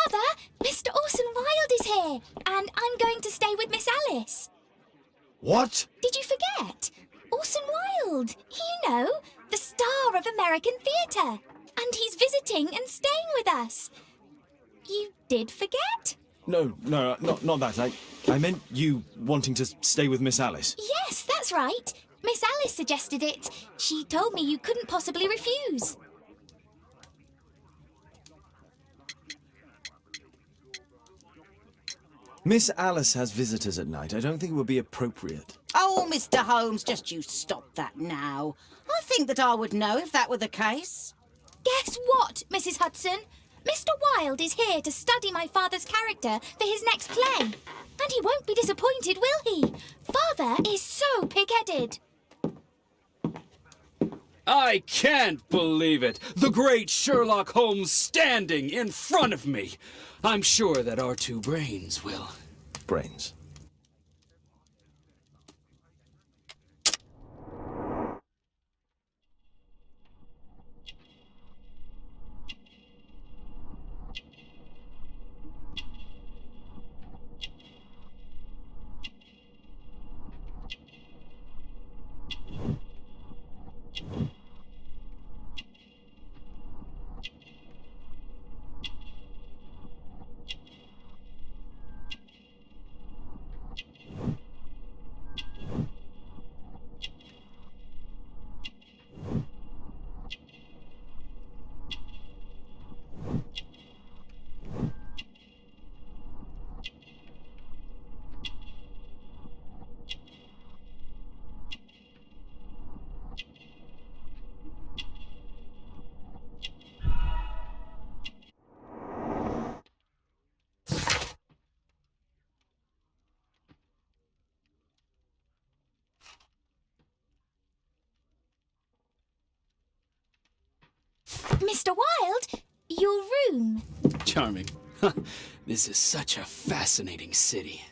Father, Mr. Orson Wilde is here, and I'm going to stay with Miss Alice. What? Did you forget? Orson Wilde, you know, the star of American theatre. And he's visiting and staying with us. You did forget? No, not that. I meant you wanting to stay with Miss Alice. Yes, that's right. Miss Alice suggested it. She told me you couldn't possibly refuse. Miss Alice has visitors at night. I don't think it would be appropriate. Oh, Mr. Holmes, just you stop that now. I think that I would know if that were the case. Guess what, Mrs. Hudson? Mr. Wilde is here to study my father's character for his next play. And he won't be disappointed, will he? Father is so pig-headed. I can't believe it! The great Sherlock Holmes standing in front of me! I'm sure that our two brains will. Brains. Mr. Wilde, your room. Charming. This is such a fascinating city.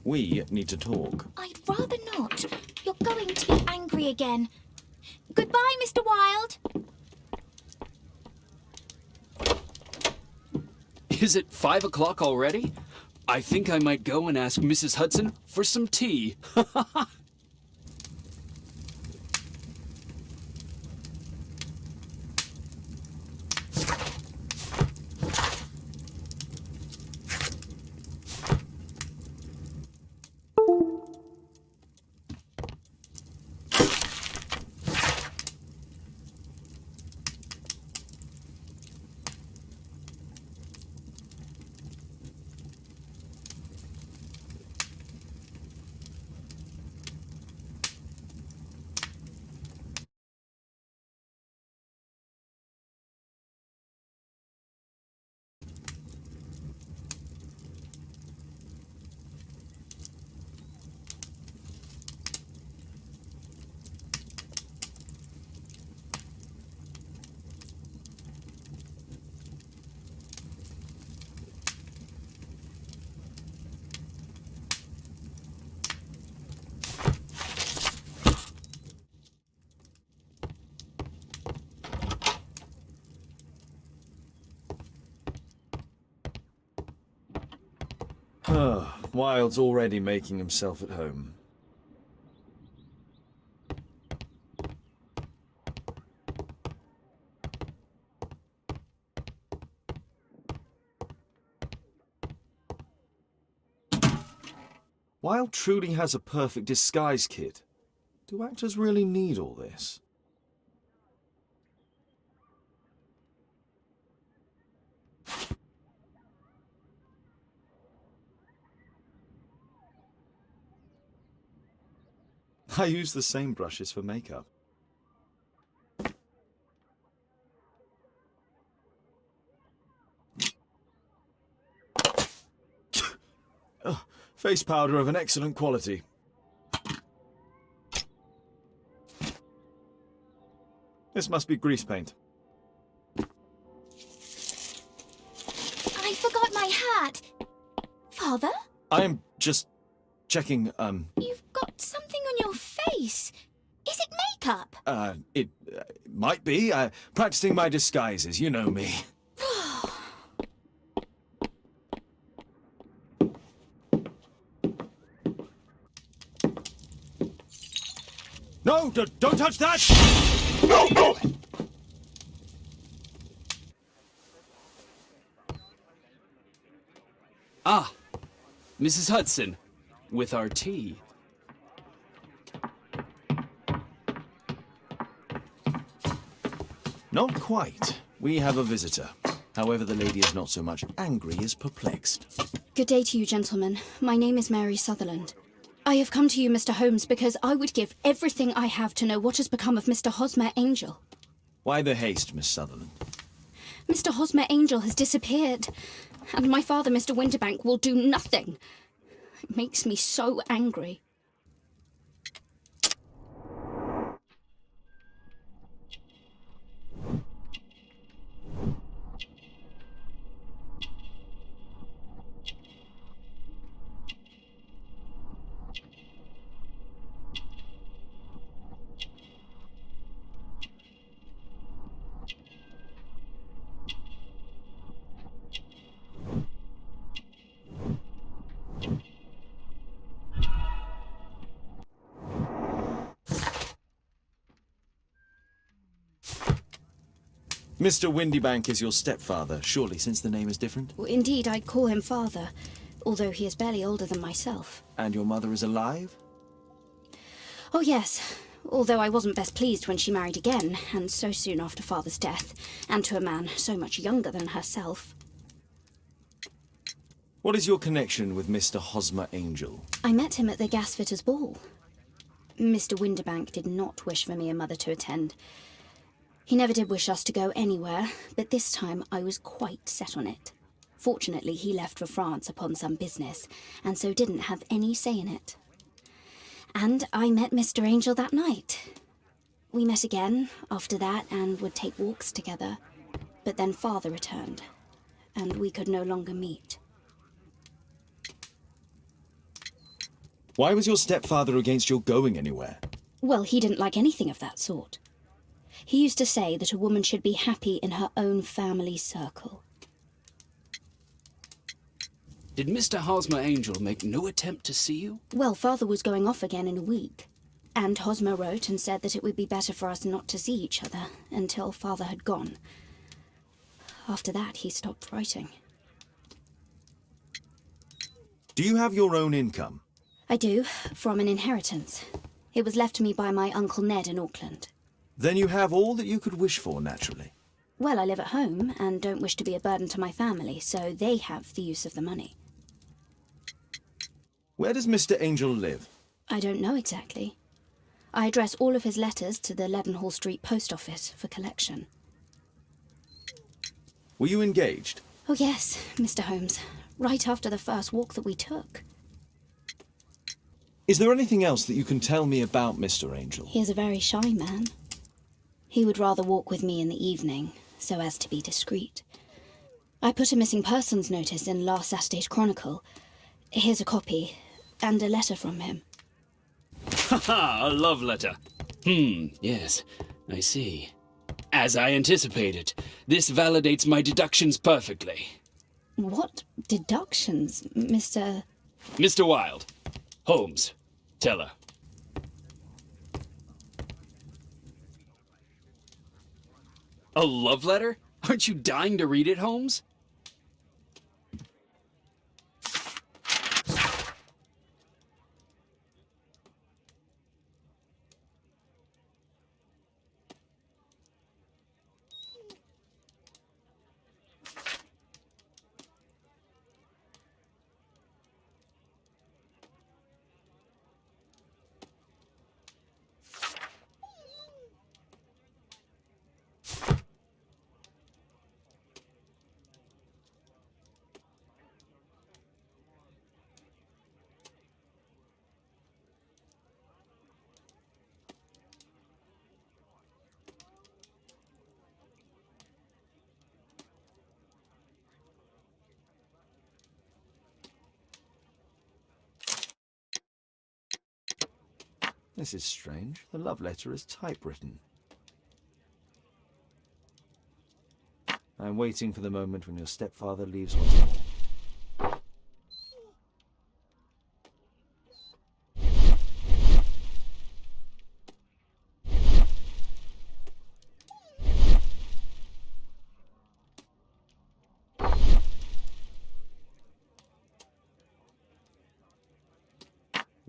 We need to talk. I'd rather not. You're going to be angry again. Goodbye, Mr. Wilde. Is it 5 o'clock already? I think I might go and ask Mrs. Hudson for some tea. Wilde's already making himself at home. Wilde truly has a perfect disguise kit. Do actors really need all this? I use the same brushes for makeup. Face powder of an excellent quality. This must be grease paint. I forgot my hat. Father? I am just checking, You've got something on your face. Is it makeup? It might be. Practicing my disguises, you know me. No, don't touch that! Ah, Mrs. Hudson, with our tea. Not quite. We have a visitor. However, the lady is not so much angry as perplexed. Good day to you, gentlemen. My name is Mary Sutherland. I have come to you, Mr. Holmes, because I would give everything I have to know what has become of Mr. Hosmer Angel. Why the haste, Miss Sutherland? Mr. Hosmer Angel has disappeared, and my father, Mr. Winterbank, will do nothing. It makes me so angry. Mr. Windybank is your stepfather, surely, since the name is different? Well, indeed, I call him father, although he is barely older than myself. And your mother is alive? Oh, yes, although I wasn't best pleased when she married again, and so soon after father's death, and to a man so much younger than herself. What is your connection with Mr. Hosmer Angel? I met him at the gasfitters' ball. Mr. Winterbank did not wish for me and Mother to attend. He never did wish us to go anywhere, but this time I was quite set on it. Fortunately, he left for France upon some business, and so didn't have any say in it. And I met Mr. Angel that night. We met again after that and would take walks together. But then Father returned, and we could no longer meet. Why was your stepfather against your going anywhere? Well, he didn't like anything of that sort. He used to say that a woman should be happy in her own family circle. Did Mr. Hosmer Angel make no attempt to see you? Well, Father was going off again in a week, and Hosmer wrote and said that it would be better for us not to see each other until Father had gone. After that, he stopped writing. Do you have your own income? I do, from an inheritance. It was left to me by my Uncle Ned in Auckland. Then you have all that you could wish for, naturally. Well, I live at home and don't wish to be a burden to my family, so they have the use of the money. Where does Mr. Angel live? I don't know exactly. I address all of his letters to the Leadenhall Street Post Office for collection. Were you engaged? Oh yes, Mr. Holmes. Right after the first walk that we took. Is there anything else that you can tell me about Mr. Angel? He is a very shy man. He would rather walk with me in the evening, so as to be discreet. I put a missing persons notice in last Saturday's Chronicle. Here's a copy, and a letter from him. Ha! A love letter. Yes, I see. As I anticipated, this validates my deductions perfectly. What deductions, Mr. Mr. Wilde. Holmes. Tell her. A love letter? Aren't you dying to read it, Holmes? This is strange. The love letter is typewritten. I'm waiting for the moment when your stepfather leaves once more.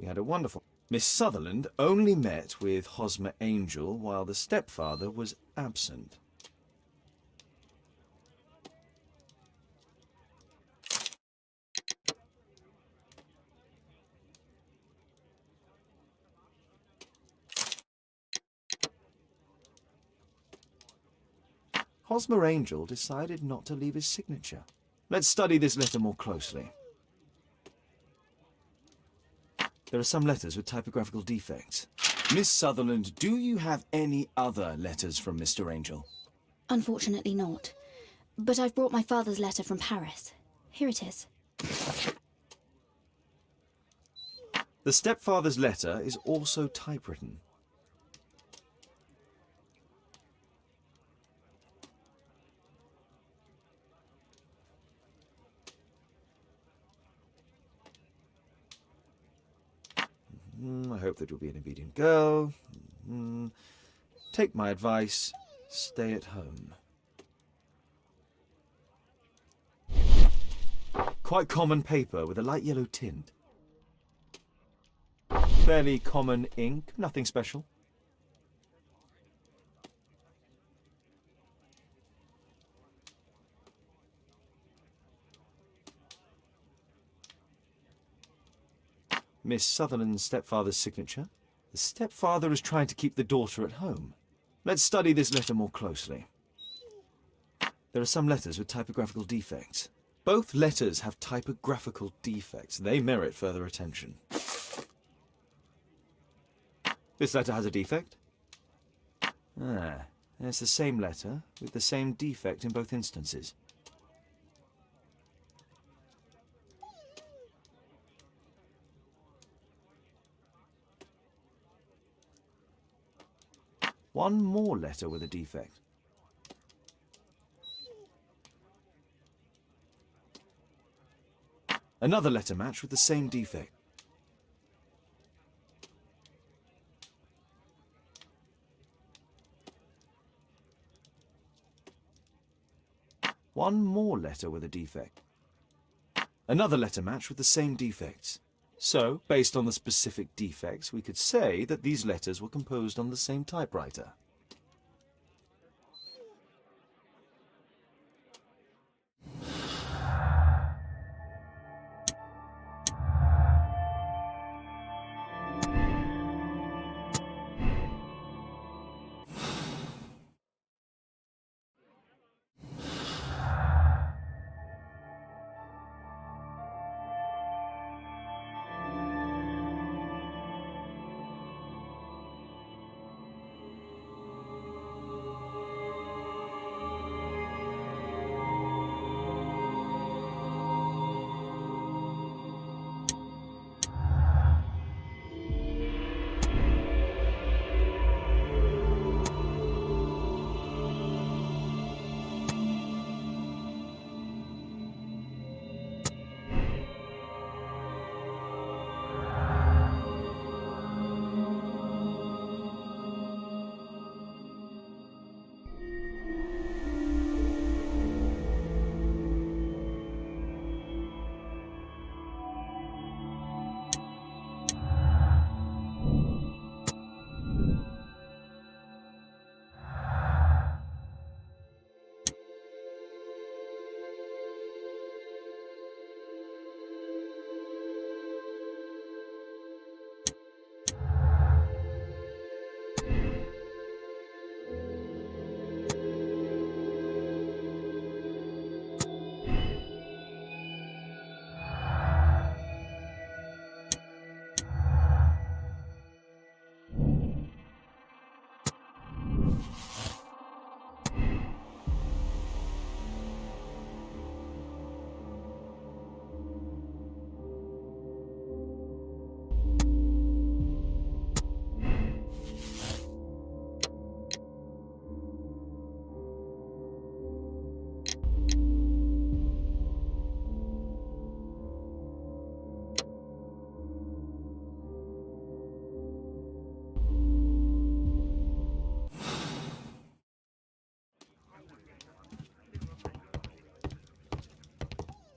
had a wonderful... Miss Sutherland only met with Hosmer Angel while the stepfather was absent. Hosmer Angel decided not to leave his signature. Let's study this letter more closely. There are some letters with typographical defects. Miss Sutherland, do you have any other letters from Mr. Angel? Unfortunately not. But I've brought my father's letter from Paris. Here it is. The stepfather's letter is also typewritten. I hope that you'll be an obedient girl. Take my advice. Stay at home. Quite common paper with a light yellow tint. Fairly common ink, nothing special. Miss Sutherland's stepfather's signature. The stepfather is trying to keep the daughter at home. Let's study this letter more closely. There are some letters with typographical defects. Both letters have typographical defects. They merit further attention. This letter has a defect. It's the same letter with the same defect in both instances. One more letter with a defect. Another letter match with the same defect. One more letter with a defect. Another letter match with the same defects. So, based on the specific defects, we could say that these letters were composed on the same typewriter.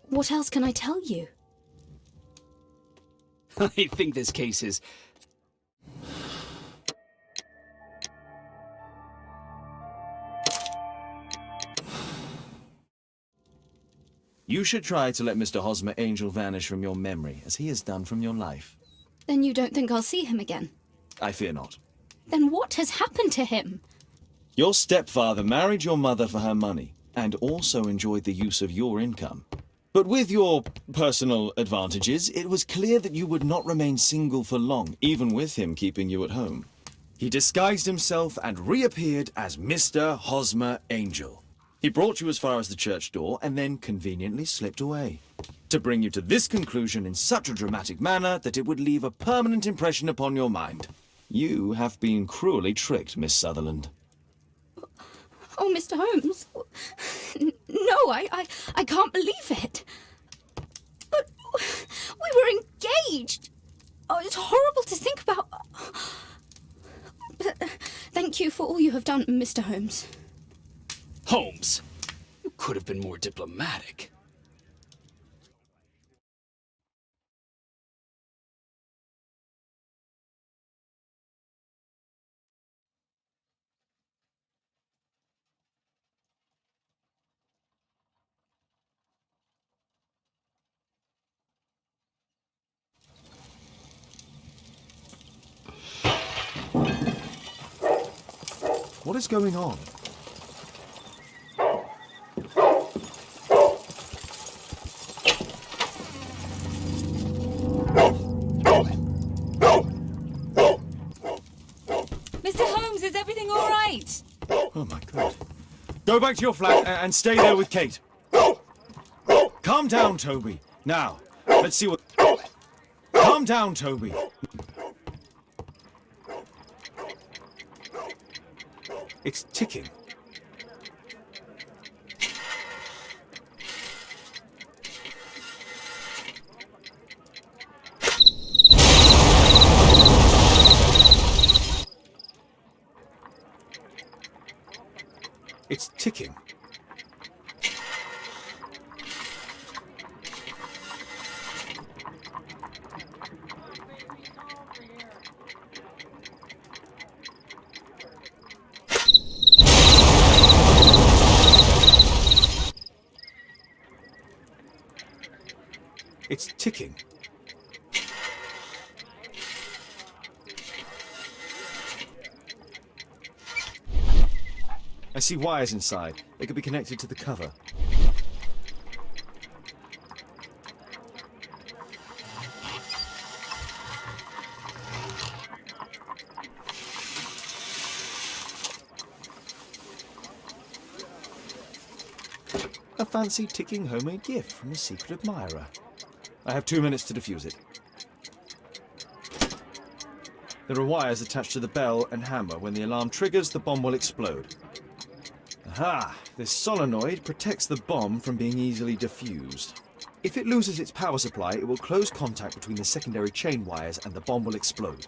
What else can I tell you? I think this case is... You should try to let Mr. Hosmer Angel vanish from your memory, as he has done from your life. Then you don't think I'll see him again? I fear not. Then what has happened to him? Your stepfather married your mother for her money, and also enjoyed the use of your income. But with your personal advantages, it was clear that you would not remain single for long, even with him keeping you at home. He disguised himself and reappeared as Mr. Hosmer Angel. He brought you as far as the church door and then conveniently slipped away. To bring you to this conclusion in such a dramatic manner that it would leave a permanent impression upon your mind. You have been cruelly tricked, Miss Sutherland. Oh, Mr. Holmes. No, I can't believe it. But we were engaged. Oh, it's horrible to think about. But thank you for all you have done, Mr. Holmes. Holmes, you could have been more diplomatic. What is going on? Mr. Holmes, is everything all right? Oh my God. Go back to your flat and stay there with Kate. Calm down, Toby. Now, let's see what... Calm down, Toby. It's ticking. It's ticking. It's ticking. I see wires inside. They could be connected to the cover. A fancy ticking homemade gift from a secret admirer. I have 2 minutes to defuse it. There are wires attached to the bell and hammer. When the alarm triggers, the bomb will explode. Aha! This solenoid protects the bomb from being easily diffused. If it loses its power supply, it will close contact between the secondary chain wires and the bomb will explode.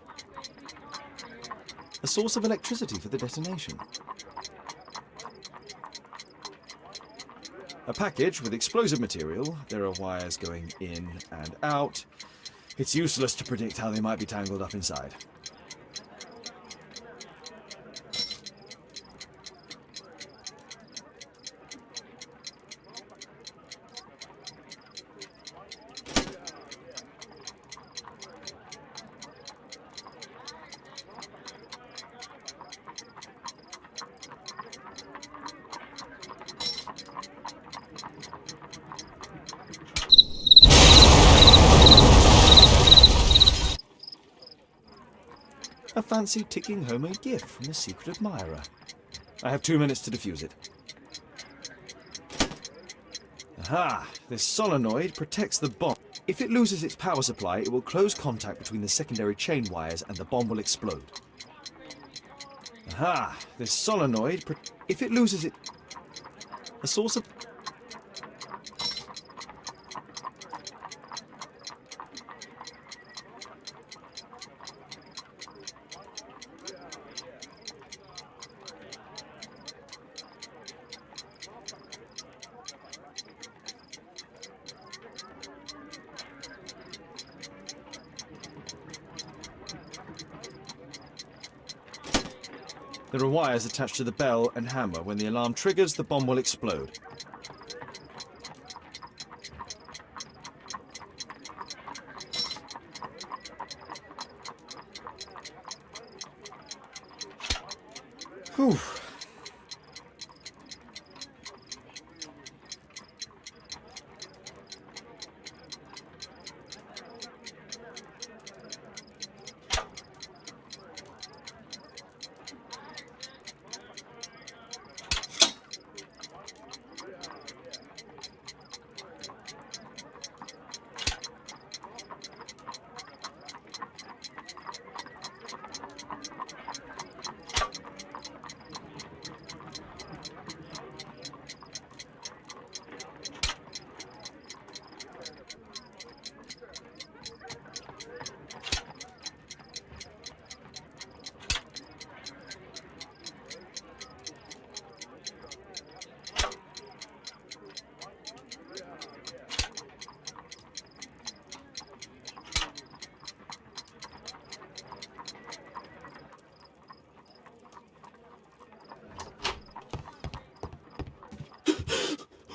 A source of electricity for the detonation. A package with explosive material. There are wires going in and out. It's useless to predict how they might be tangled up inside. A fancy ticking homemade gift from a secret admirer. I have 2 minutes to defuse it. Aha! This solenoid protects the bomb. If it loses its power supply, it will close contact between the secondary chain wires and the bomb will explode. Aha! This solenoid... If it loses it... A source of... There are wires attached to the bell and hammer. When the alarm triggers, the bomb will explode. Whew.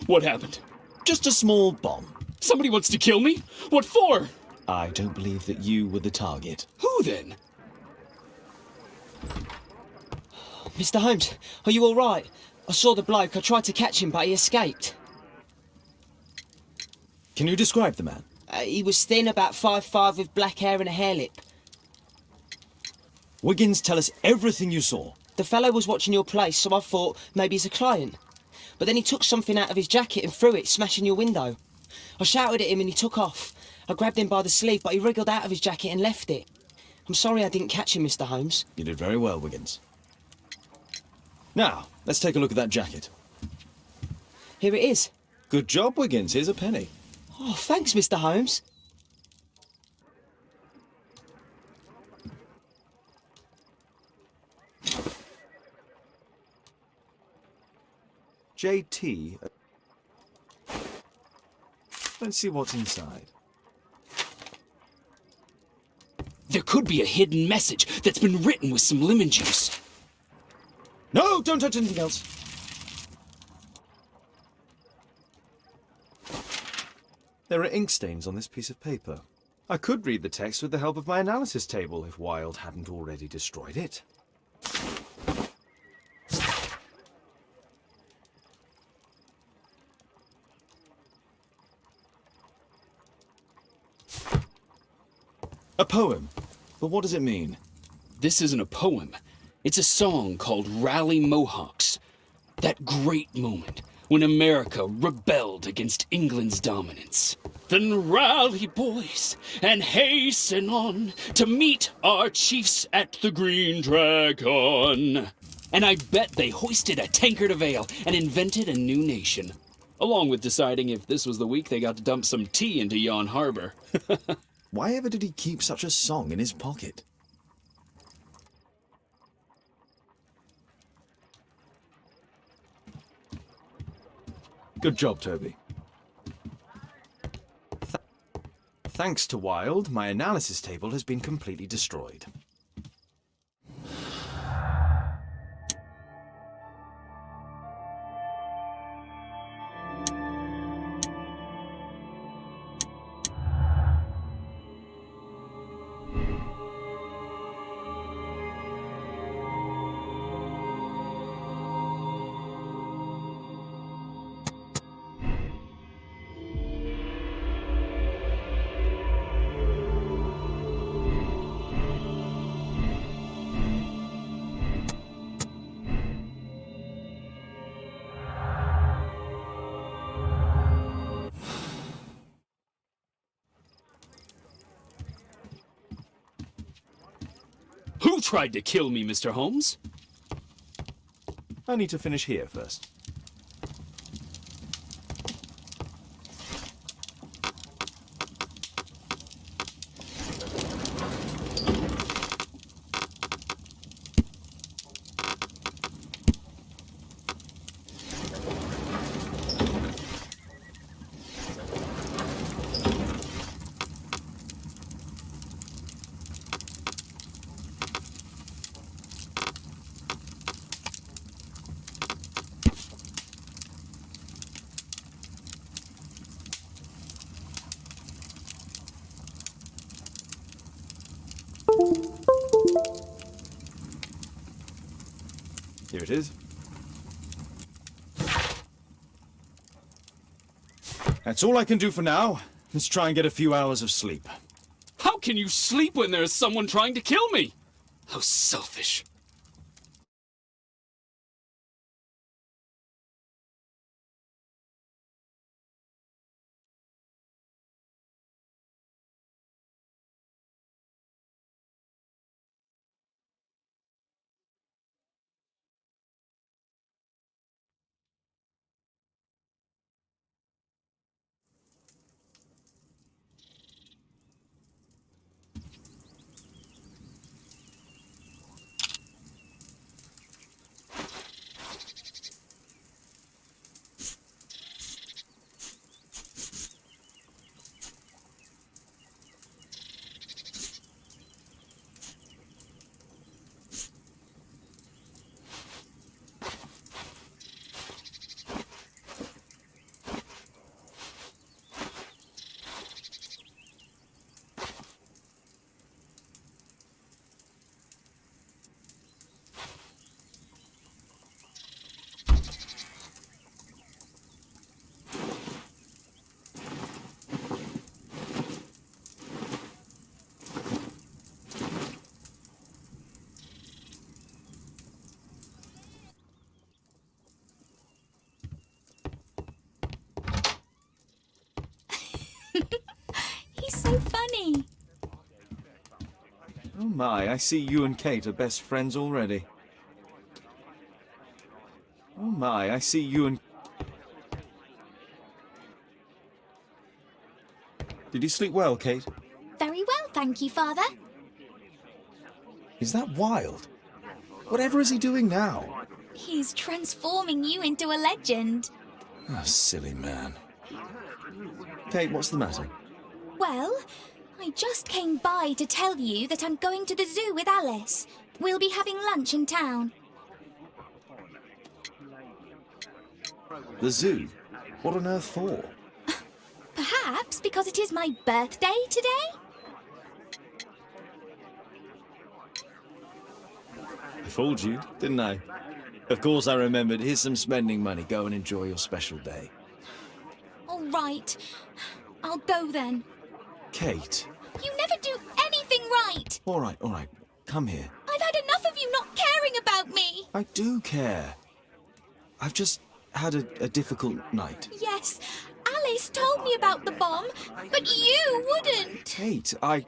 What happened? Just a small bomb. Somebody wants to kill me? What for? I don't believe that you were the target. Who then? Mr. Holmes, are you all right? I saw the bloke. I tried to catch him, but he escaped. Can you describe the man? He was thin, about 5'5", with black hair and a hair lip. Wiggins, tell us everything you saw. The fellow was watching your place, so I thought maybe he's a client. But then he took something out of his jacket and threw it, smashing your window. I shouted at him and he took off. I grabbed him by the sleeve, but he wriggled out of his jacket and left it. I'm sorry I didn't catch him, Mr. Holmes. You did very well, Wiggins. Now, let's take a look at that jacket. Here it is. Good job, Wiggins. Here's a penny. Oh, thanks, Mr. Holmes. JT. Let's see what's inside. There could be a hidden message that's been written with some lemon juice. No, don't touch anything else. There are ink stains on this piece of paper. I could read the text with the help of my analysis table if Wilde hadn't already destroyed it. A poem. But what does it mean? This isn't a poem. It's a song called Rally Mohawks. That great moment when America rebelled against England's dominance. Then rally, boys, and hasten on to meet our chiefs at the Green Dragon. And I bet they hoisted a tankard of ale and invented a new nation. Along with deciding if this was the week they got to dump some tea into yon harbor. Why ever did he keep such a song in his pocket? Good job, Toby. Thanks to Wilde, my analysis table has been completely destroyed. Who tried to kill me, Mr. Holmes? I need to finish here first. Here it is. That's all I can do for now. Let's try and get a few hours of sleep. How can you sleep when there is someone trying to kill me? How selfish. He's so funny. Oh my, I see you and Kate are best friends already. Oh my, I see you and... Did you sleep well, Kate? Very well, thank you, Father. Is that Wild? Whatever is he doing now? He's transforming you into a legend. Oh, silly man. Kate, what's the matter? Well, I just came by to tell you that I'm going to the zoo with Alice. We'll be having lunch in town. The zoo? What on earth for? Perhaps because it is my birthday today? I fooled you, didn't I? Of course I remembered. Here's some spending money. Go and enjoy your special day. All right. I'll go then. Kate. You never do anything right. All right. Come here. I've had enough of you not caring about me. I do care. I've just had a difficult night. Yes, Alice told me about the bomb, but you wouldn't. Kate, I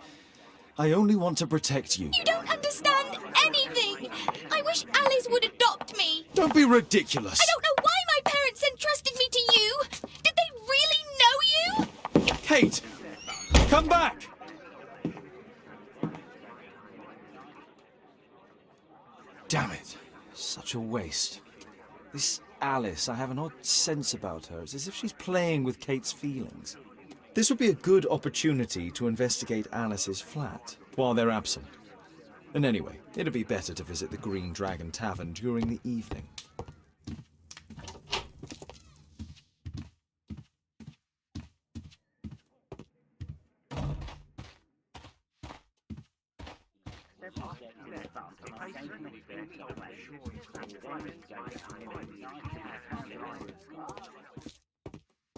only want to protect you. You don't understand anything. I wish Alice would adopt me. Don't be ridiculous. I don't know why my parents entrusted me to you. Did they really know you? Kate, come back! Damn it. Such a waste. This Alice, I have an odd sense about her. It's as if she's playing with Kate's feelings. This would be a good opportunity to investigate Alice's flat while they're absent. And anyway, it'd be better to visit the Green Dragon Tavern during the evening.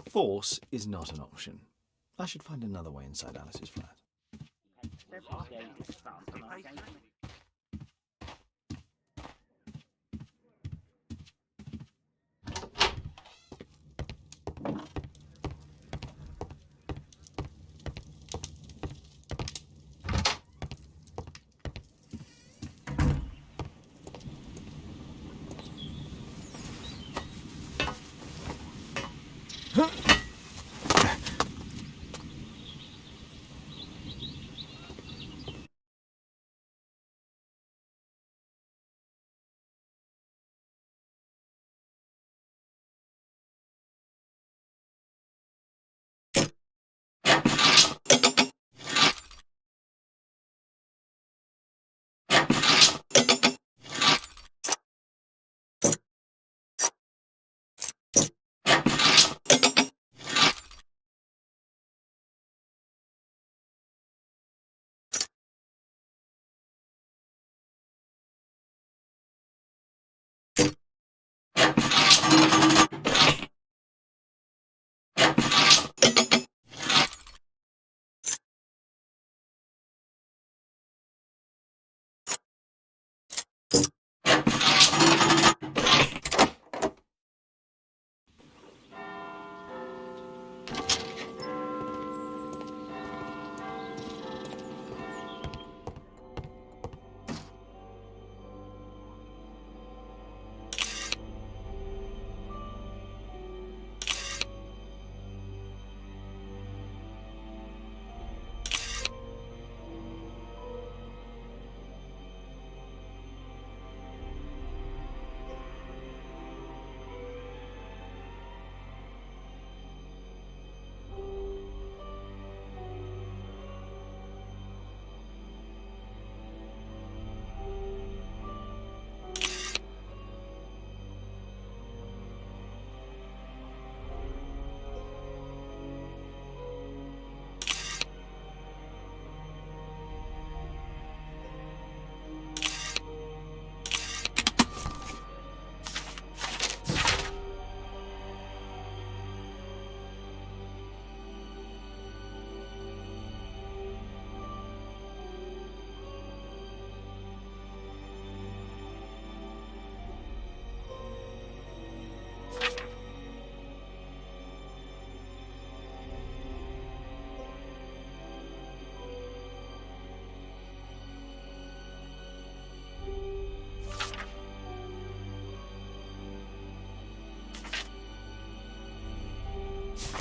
Force is not an option. I should find another way inside Alice's flat.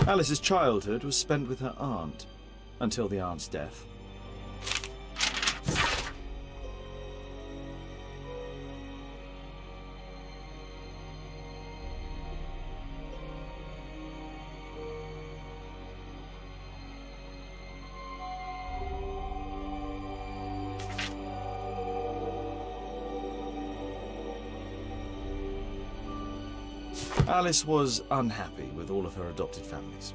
Alice's childhood was spent with her aunt, until the aunt's death. Alice was unhappy with all of her adopted families.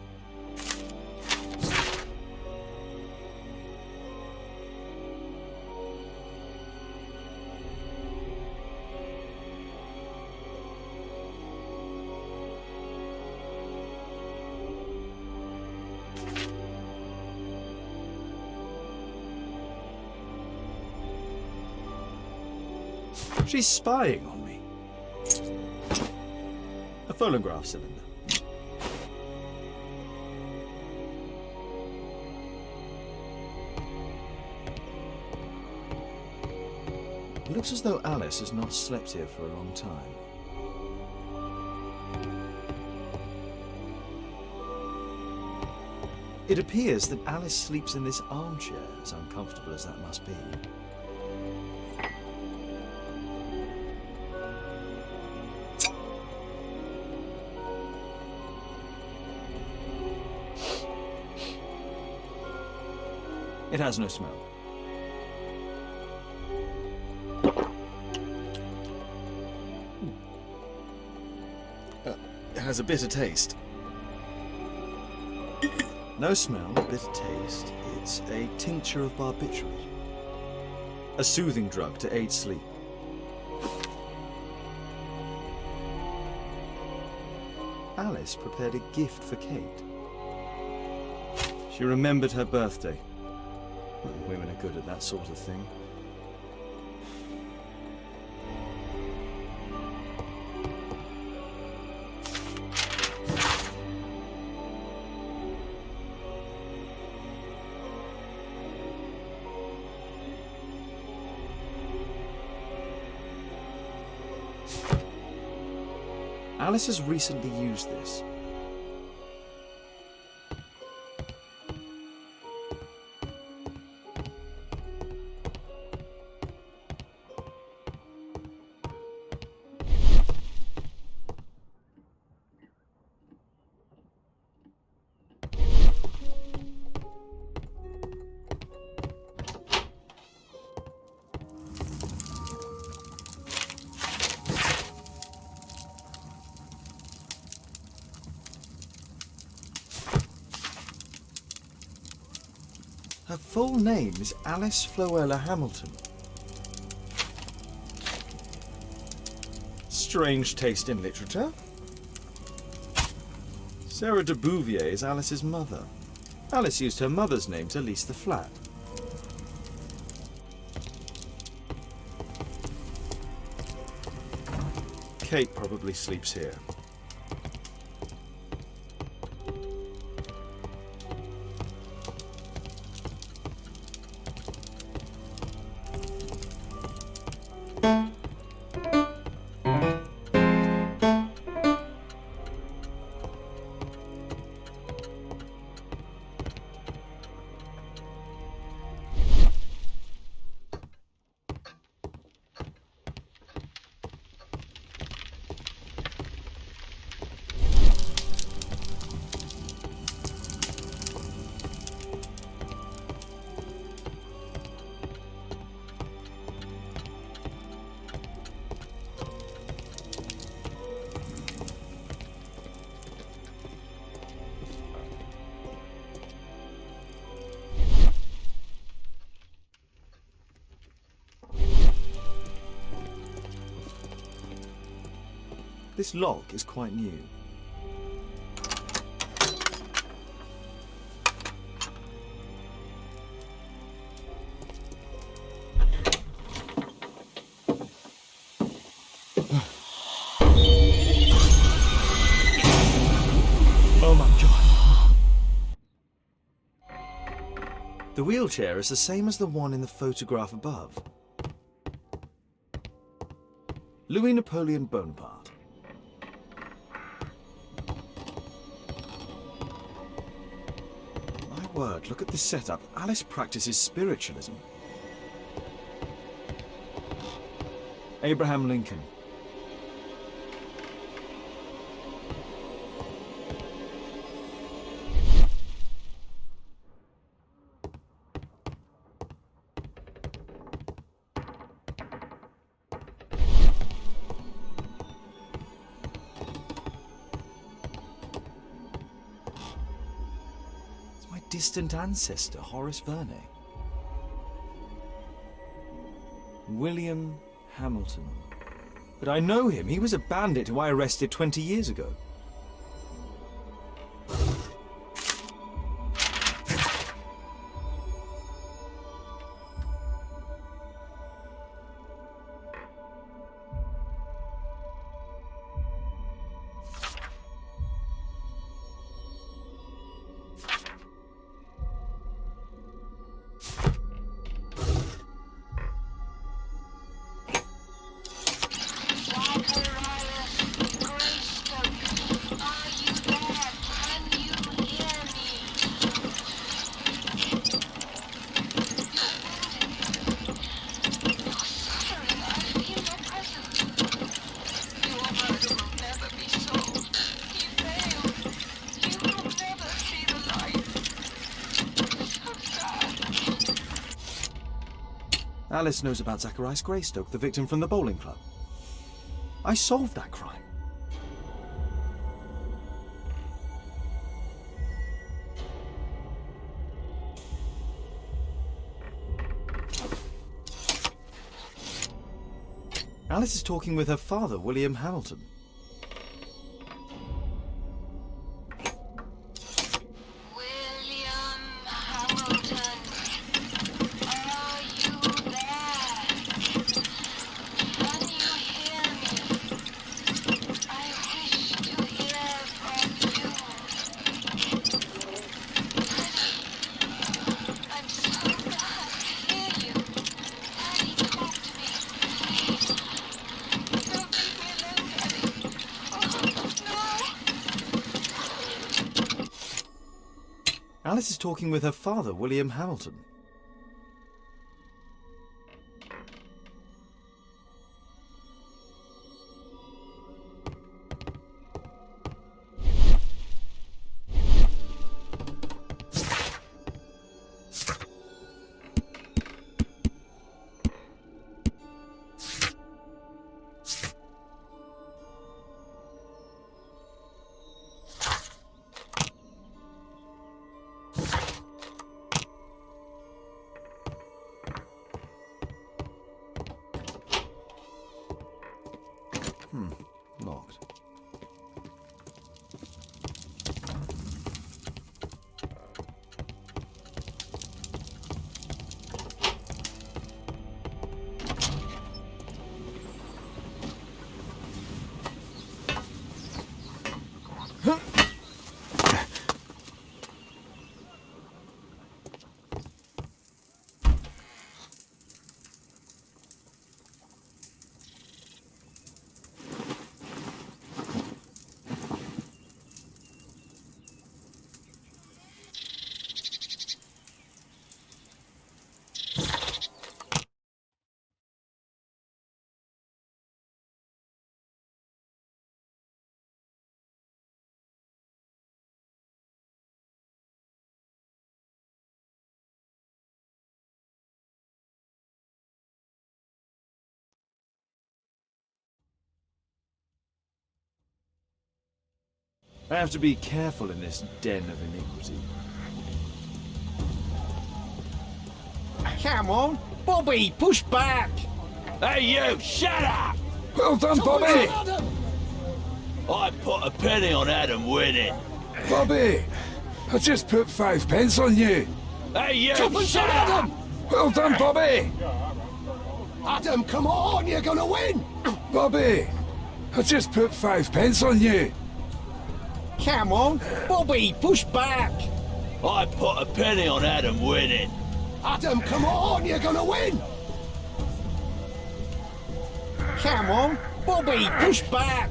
She's spying on me. A phonograph cylinder. It looks as though Alice has not slept here for a long time. It appears that Alice sleeps in this armchair, as uncomfortable as that must be. It has no smell. It has a bitter taste. No smell, bitter taste. It's a tincture of barbiturate. A soothing drug to aid sleep. Alice prepared a gift for Kate. She remembered her birthday. Women are good at that sort of thing. Alice has recently used this. Her full name is Alice Floella Hamilton. Strange taste in literature. Sarah de Bouvier is Alice's mother. Alice used her mother's name to lease the flat. Kate probably sleeps here. This lock is quite new. Oh my God. The wheelchair is the same as the one in the photograph above. Louis Napoleon Bonaparte. word, look at this setup. Alice practices spiritualism. Abraham Lincoln. Distant ancestor, Horace Verne. William Hamilton. But I know him. He was a bandit who I arrested 20 years ago. Alice knows about Zacharias Greystoke, the victim from the bowling club. I solved that crime. Alice is talking with her father, William Hamilton. Alice is talking with her father, William Hamilton. Locked. I have to be careful in this den of iniquity. Come on, Bobby, push back! Hey you, shut up! Well done, Bobby! I put a penny on Adam winning. Bobby, I just put 5 pence on you. Hey you, Shut up! Well done, Bobby! Adam, come on, you're gonna win! Bobby, I just put 5 pence on you. Come on, Bobby, push back! I put a penny on Adam winning. Adam, come on, you're gonna win! Come on, Bobby, push back!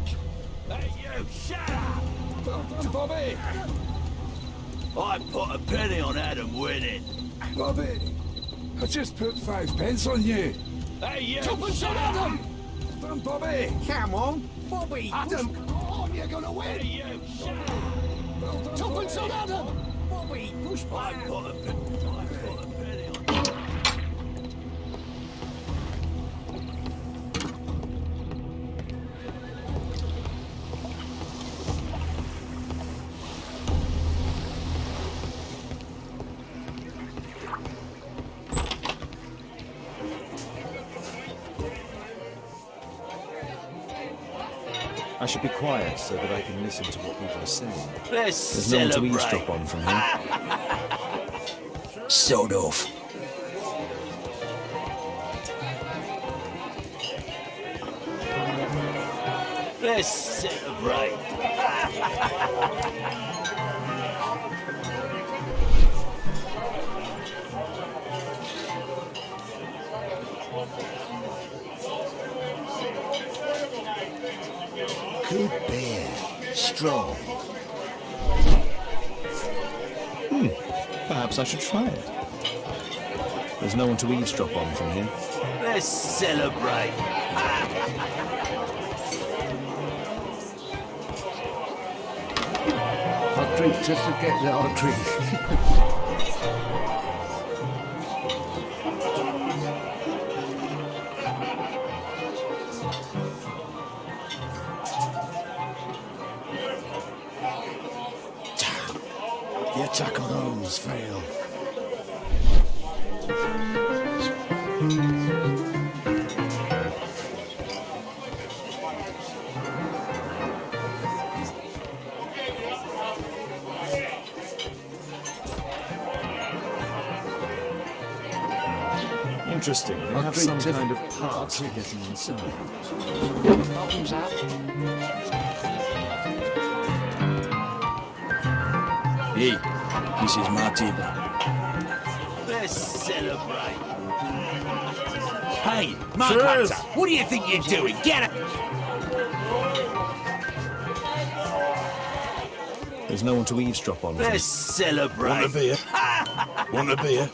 Hey you, shut up! Well done, Bobby! I put a penny on Adam winning. Bobby, I just put 5 pence on you. Hey, you! Tuppence on Adam! Done, Bobby. Come on, Bobby. Adam, come on, you're gonna win. Hey, you! Shut up! Well done, Tuppence on Bobby. Adam. Bobby, push I back. put a penny on. I should be quiet so that I can listen to what people are saying. Let's There's no one to celebrate. eavesdrop on from here. Sod off. Let's celebrate. Good beer. Strong. Perhaps I should try it. There's no one to eavesdrop on from here. Let's celebrate. I'll drink to forget that I drink. The attack on Holmes failed. Interesting. They I'll have drink some to- kind of parts for getting inside. Bottoms up. Hey, this is my table. Let's celebrate. Hey, Mug Hunter, what do you think you're doing? Get it! There's no one to eavesdrop on. Let's celebrate. Want a beer? Want a beer?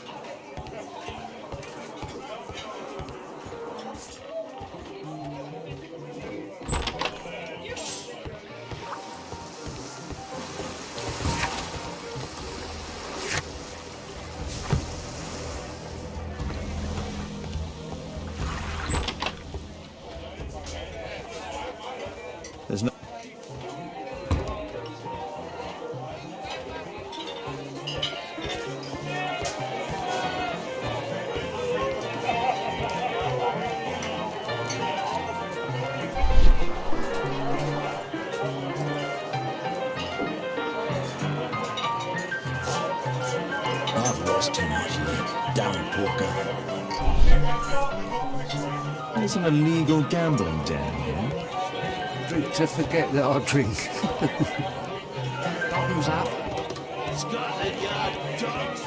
There's no. I've lost too much here. Down, Porker. There's an illegal gambling den here. Drink to forget that I drink. Bottoms up. Scotland Yard dogs.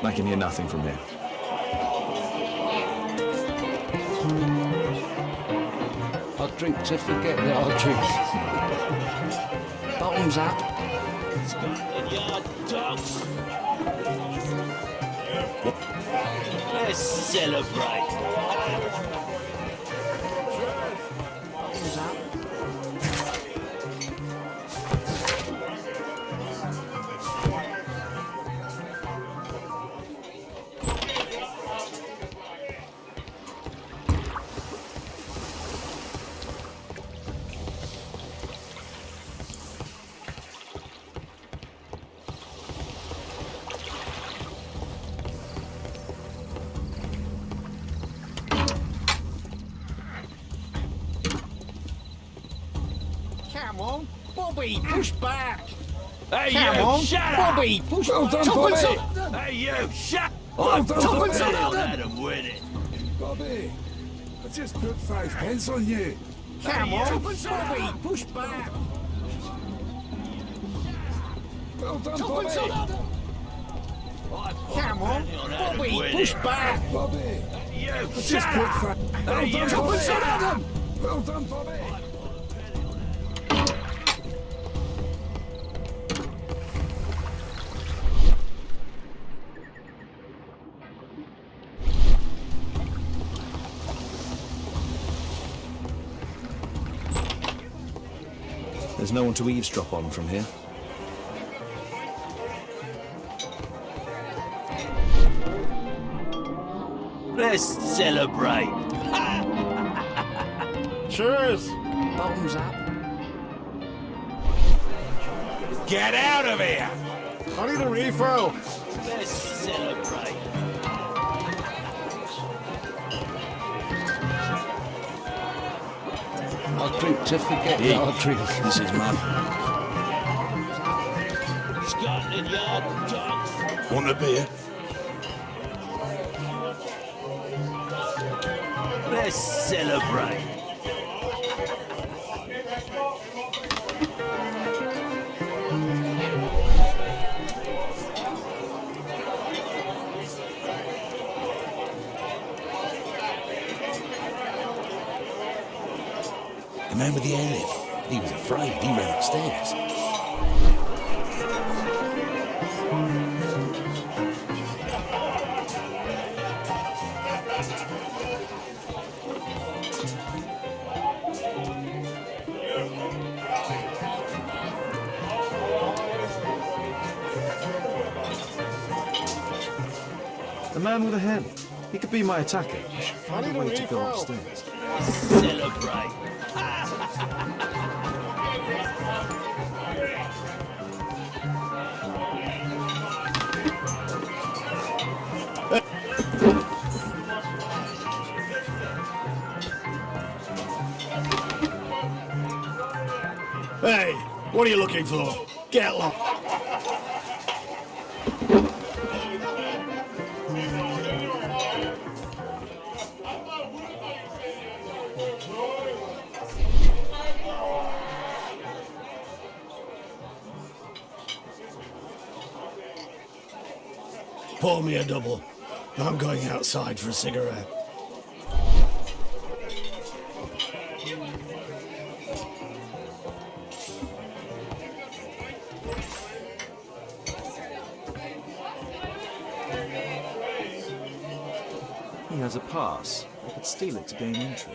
I can hear nothing from here. I drink to forget that I drink. Bottoms up. Scotland Yard dogs. Let's celebrate. Bottoms up. Come on, Bobby, push back. Hey, Come you, on, shut up! Bobby, push Well back. done, Tuppence Bobby. up. Hey, you, shut Well I done, put a Bobby. penny on Adam winning. Bobby, I just put 5 pence on you. Come Hey, on, you. Bobby, push back. Well done, Tuppence Bobby. up. I put Come a on, penny on Adam Bobby, winning. push back. Bobby, You, I just shut put up! 5. Well Hey, done, you. Bobby. Tuppence up. Well done, Bobby. There's no one to eavesdrop on from here. Let's celebrate. Cheers! Bottoms up. Get out of here! I need a refill. Let's celebrate. I drink to forget that I drink. This is mum. Scotland Yard dogs. Want a beer? Let's celebrate. The man with the ad-lib. He was afraid. He ran upstairs. The man with the hen. He could be my attacker. I should find a way to go upstairs. Celebrate. Hey, what are you looking for? Get lost. Pour me a double. I'm going outside for a cigarette. He has a pass. I could steal it to gain entry.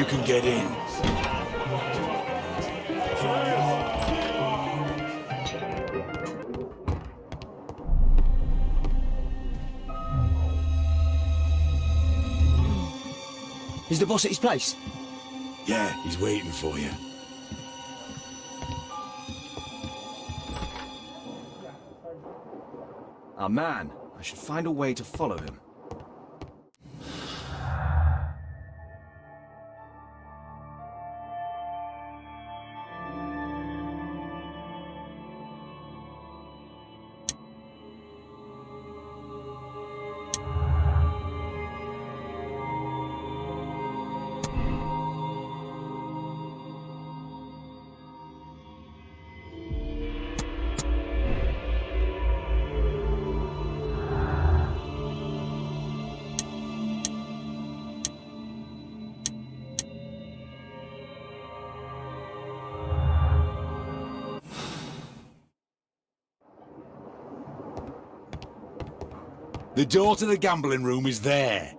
you can get in. Is the boss at his place? Yeah, he's waiting for you. Our man. I should find a way to follow him. The door to the gambling room is there.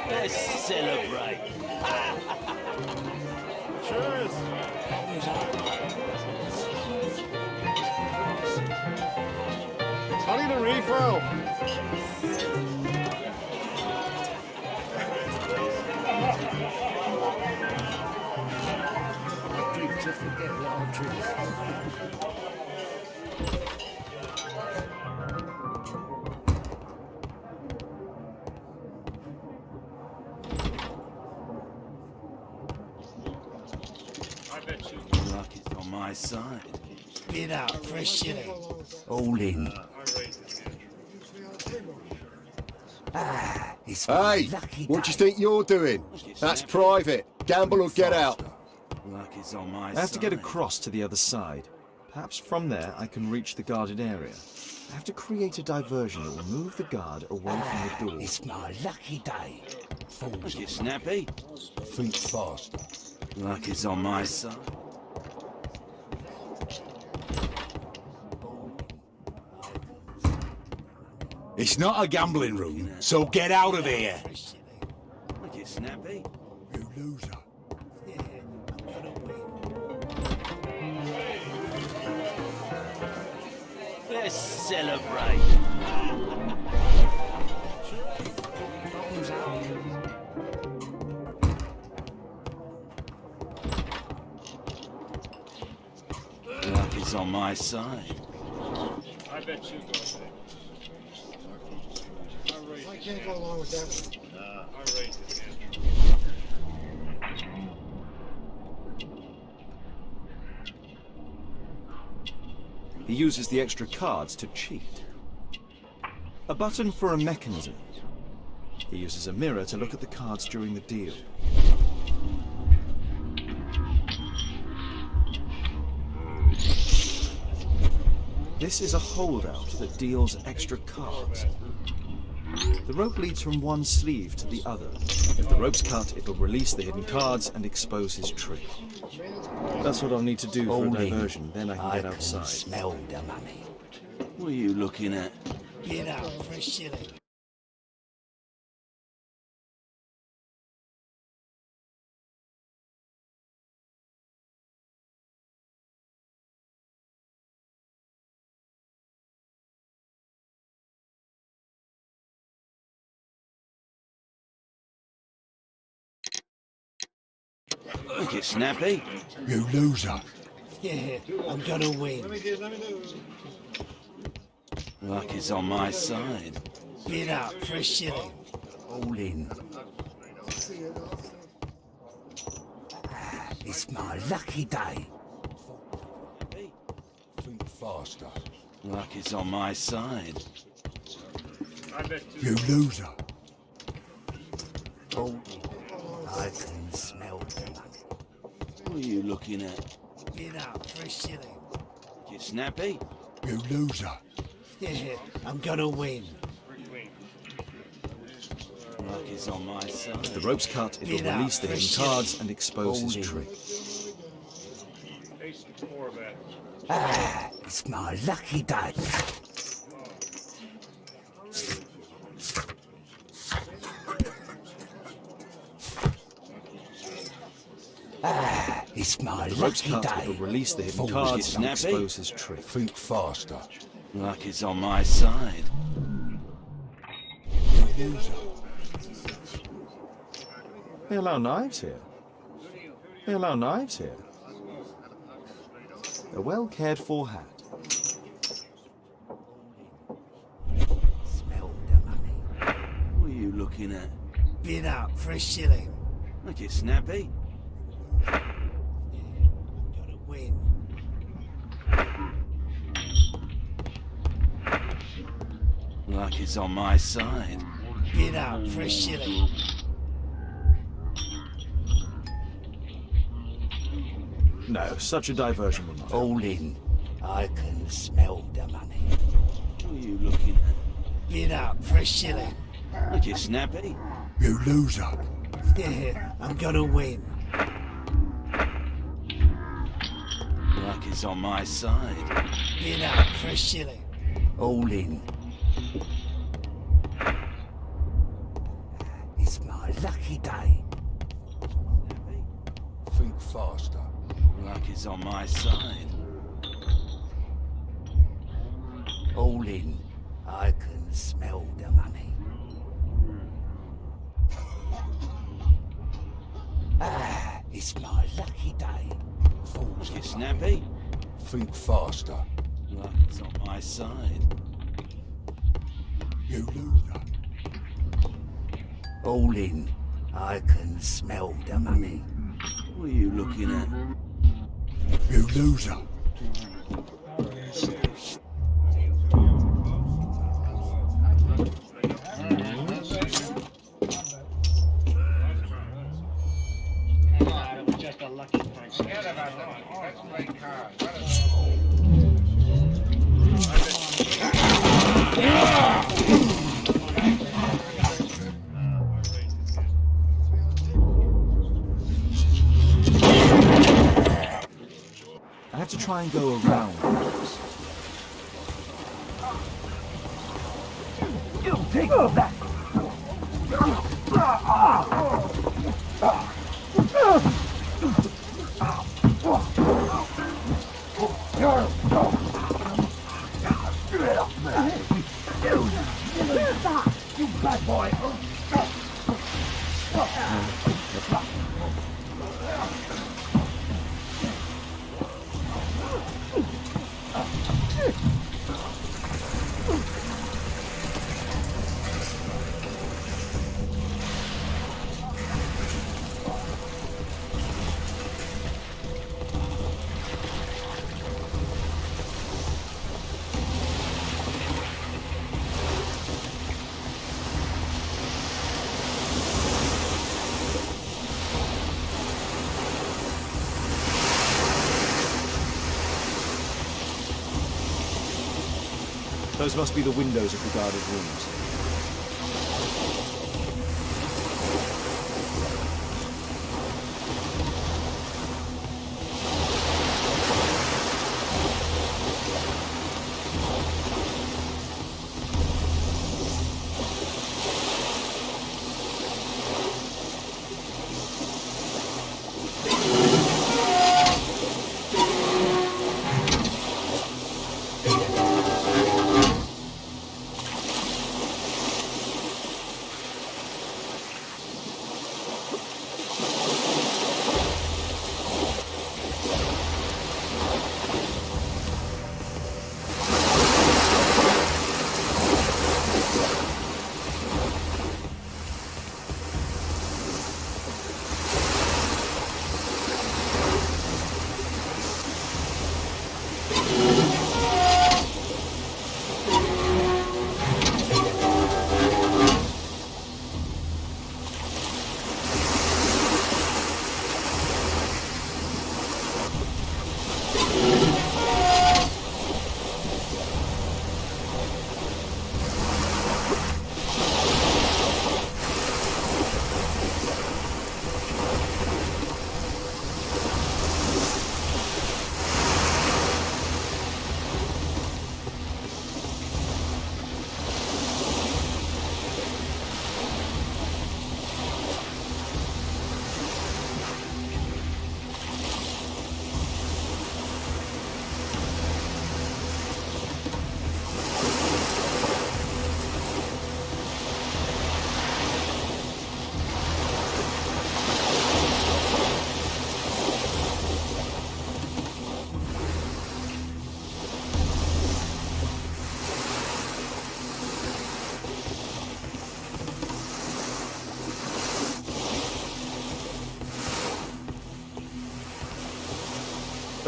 Let's celebrate. Cheers. I need a refill. To forget the old truth. Luck is on my side. Bid out for a shilling. All in. Hey, what do you think you're doing? That's private. Gamble or get out. Luck is on my side. I have to get across to the other side. Perhaps from there I can reach the guarded area. I have to create a diversion that will move the guard away from the door. It's my lucky day. Look, it's snappy. Think faster. Luck is on my side. It's not a gambling room, so get out of here. Look, it's snappy. You loser. Yeah, I'm gonna win. Let's celebrate. Luck is on my side. I bet you go there. I can't go along with that. I raised it again. He uses the extra cards to cheat. A button for a mechanism. He uses a mirror to look at the cards during the deal. This is a holdout that deals extra cards. The rope leads from one sleeve to the other. If the rope's cut, it'll release the hidden cards and expose his trick. That's what I'll need to do for a diversion, then I can get outside. Smell the money. What are you looking at? Bid out for a shilling. Look, it's snappy. You loser. Yeah, I'm gonna win. Luck is on my side. Bid out for a shilling. All in. It's my lucky day. Think faster. Luck is on my side. I bet You loser. Oh, I can smell the money. What are you looking at? Bid out for a shilling. You snappy? You loser. Yeah, I'm gonna win. Luck is on my side. If the rope's cut, it'll Get out release the for hidden shit. cards and expose his Holding. trick. waste more of it. Ah, it's my lucky day. Ah, it's my The rope's lucky cut, day. it'll release the hidden Fools cards get and snappy. expose his trick. Think faster. Luck is on my side. They allow knives here. They allow knives here. A well cared for hat. Smell the money. What are you looking at? Bid up for a shilling. Look it snappy. Gotta win. Luck is on my side. Bid up for a shilling. No, such a diversion will not. All in. I can smell the money. What are you looking at? Bid up for a shilling. Look it snappy. You loser. Yeah, I'm gonna win. Luck is on my side. Bid up for a shilling. All in. It's my lucky day. Think faster. Luck is on my side. All in. I can smell the money. Ah, it's my lucky day. Fools Look it get snappy. Think faster. Luck is on my side. You loser. All in. I can smell the money. What are you looking at? You loser. It was just a lucky punch. Forget about the money. Let's play cards. Let us I have to try and go around. Those must be the windows of the guarded rooms.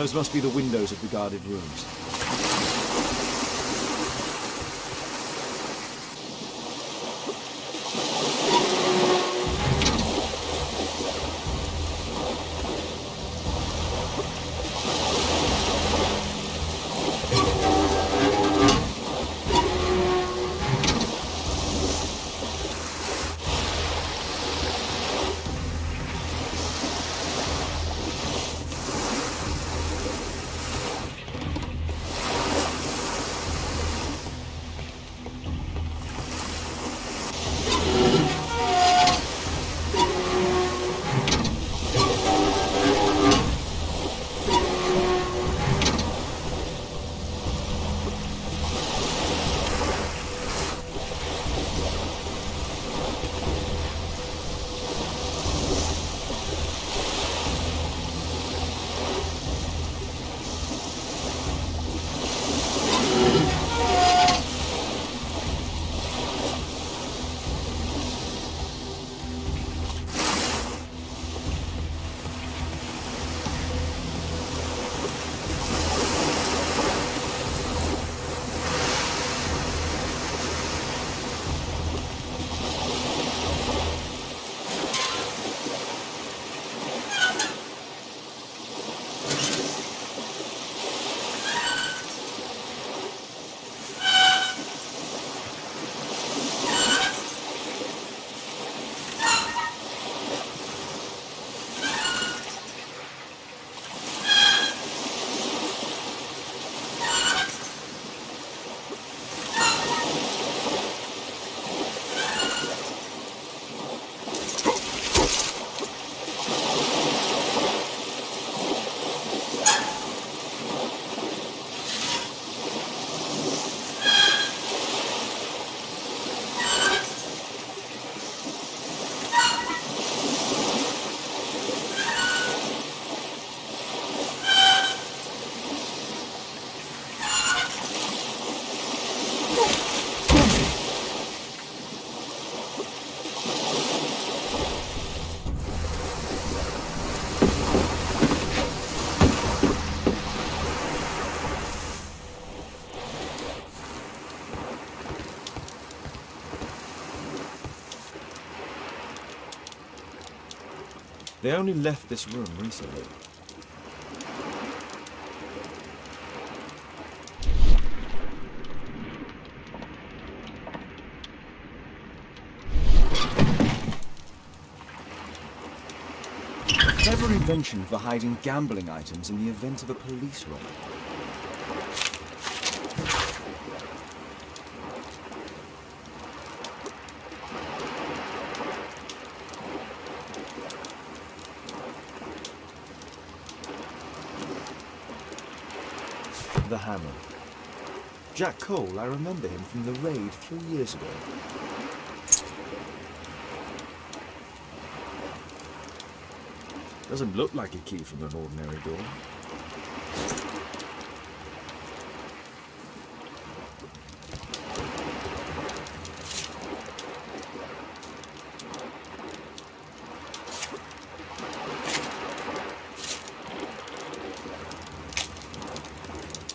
Those must be the windows of the guarded rooms. They only left this room recently. A clever invention for hiding gambling items in the event of a police raid. The hammer. Jack Cole, I remember him from the raid 3 years ago. Doesn't look like a key from an ordinary door.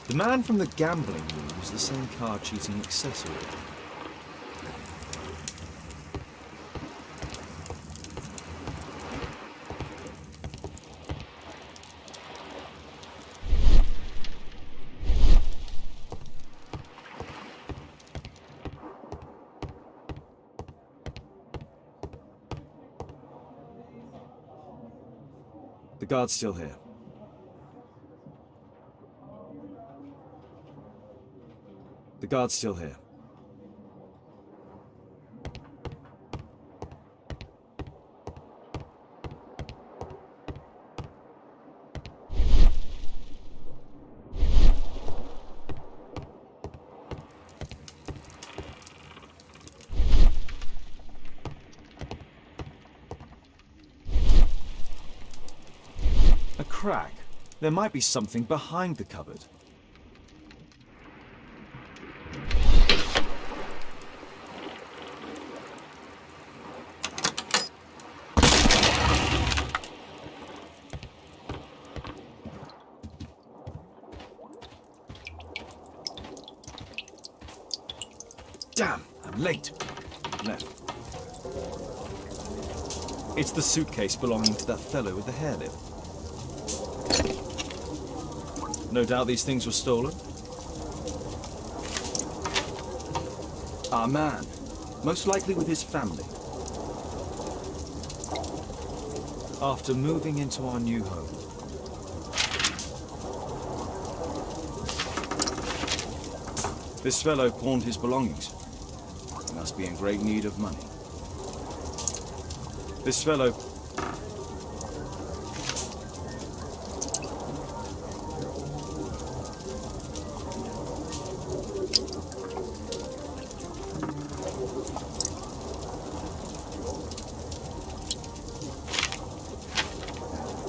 The man from the gambling room is the same card cheating accessory. The guard's still here. The guard's still here. A crack. There might be something behind the cupboard. Damn, I'm late. Left. It's the suitcase belonging to that fellow with the hairlip. No doubt these things were stolen. Our man. Most likely with his family. After moving into our new home. This fellow pawned his belongings. He must be in great need of money. This fellow...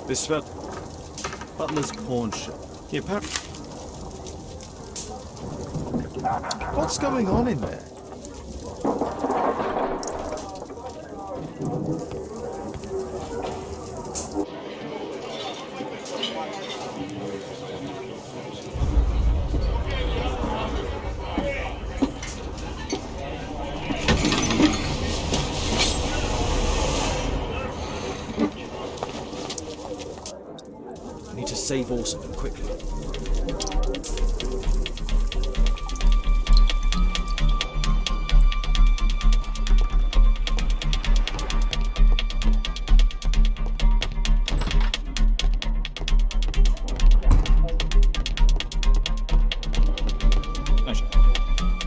This fellow... Butler's pawn shop. He apparently... What's going on in there? I need to save Orson quickly.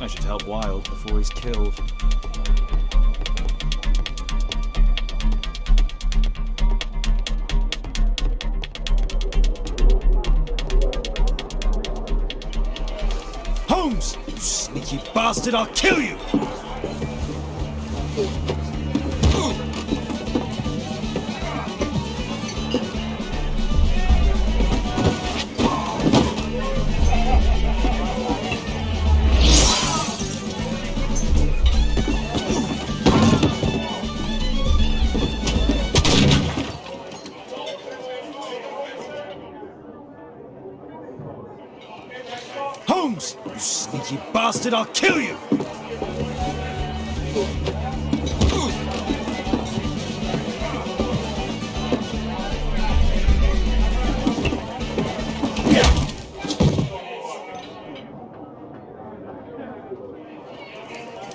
I should help Wilde before he's killed. Holmes! You sneaky bastard, I'll kill you! Holmes! You sneaky bastard, I'll kill you!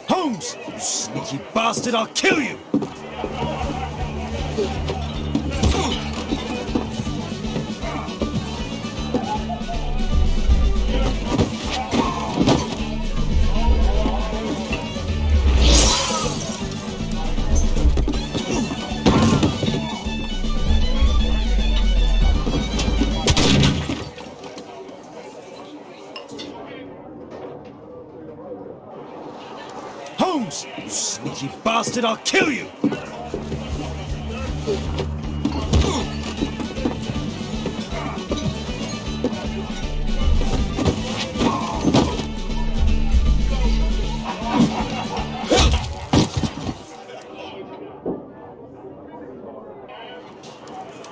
Holmes! You sneaky bastard, I'll kill you! Holmes! You sneaky bastard, I'll kill you!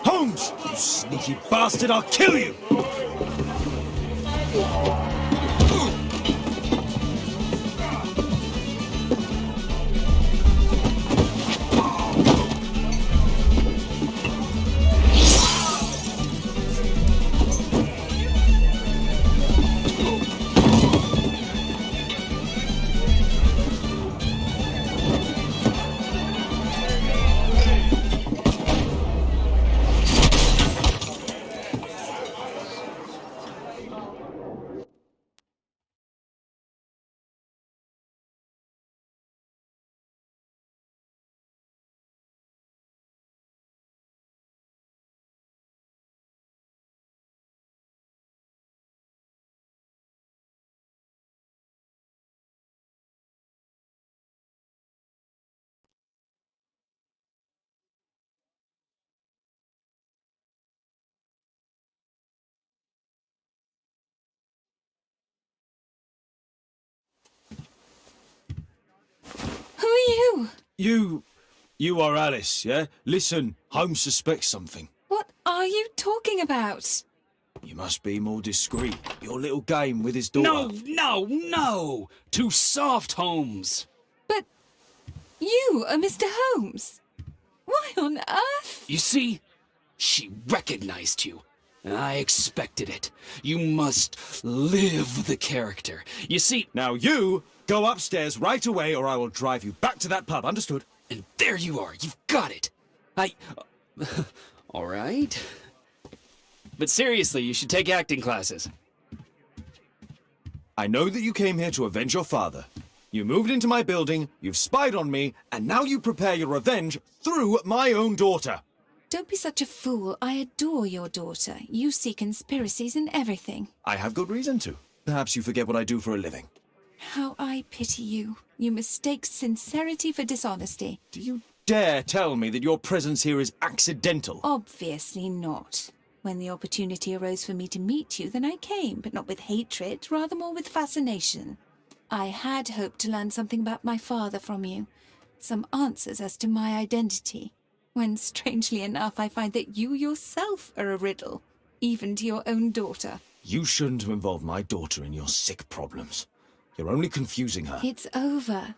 Holmes! You sneaky bastard, I'll kill you! Who are you? You are Alice, yeah? Listen, Holmes suspects something. What are you talking about? You must be more discreet. Your little game with his No, daughter. no, no! Too soft, Holmes! But you are Mr. Holmes. Why on earth? You see, she recognized you. I expected it. You must live the character. You see... Now you go upstairs right away or I will drive you back to that pub, understood? And there you are, you've got it. All right. But seriously, you should take acting classes. I know that you came here to avenge your father. You moved into my building, you've spied on me, and now you prepare your revenge through my own daughter. Don't be such a fool. I adore your daughter. You see conspiracies in everything. I have good reason to. Perhaps you forget what I do for a living. How I pity you. You mistake sincerity for dishonesty. Do you dare tell me that your presence here is accidental? Obviously not. When the opportunity arose for me to meet you, then I came, but not with hatred, rather more with fascination. I had hoped to learn something about my father from you. Some answers as to my identity. When, strangely enough, I find that you yourself are a riddle, even to your own daughter. You shouldn't have involved my daughter in your sick problems. You're only confusing her. It's over.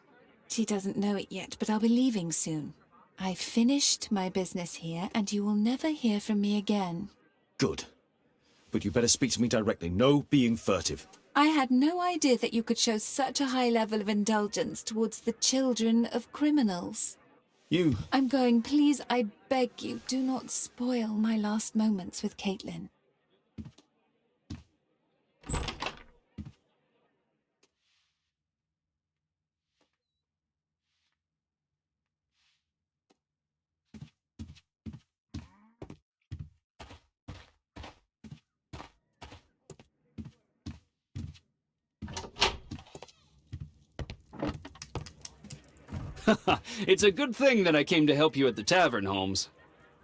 She doesn't know it yet, but I'll be leaving soon. I've finished my business here, and you will never hear from me again. Good. But you better speak to me directly. No being furtive. I had no idea that you could show such a high level of indulgence towards the children of criminals. You... I'm going. Please, I beg you, do not spoil my last moments with Caitlin. It's a good thing that I came to help you at the tavern, Holmes.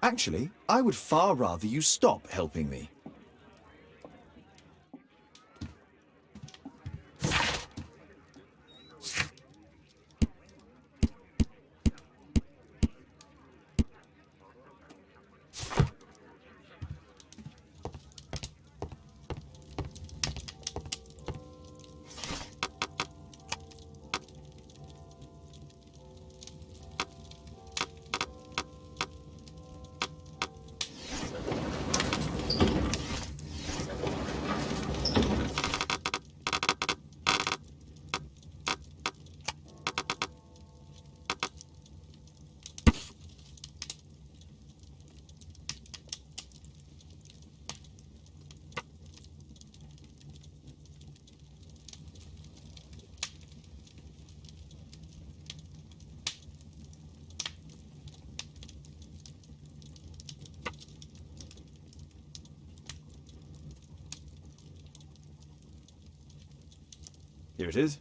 Actually, I would far rather you stop helping me. Here it is.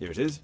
Here it is.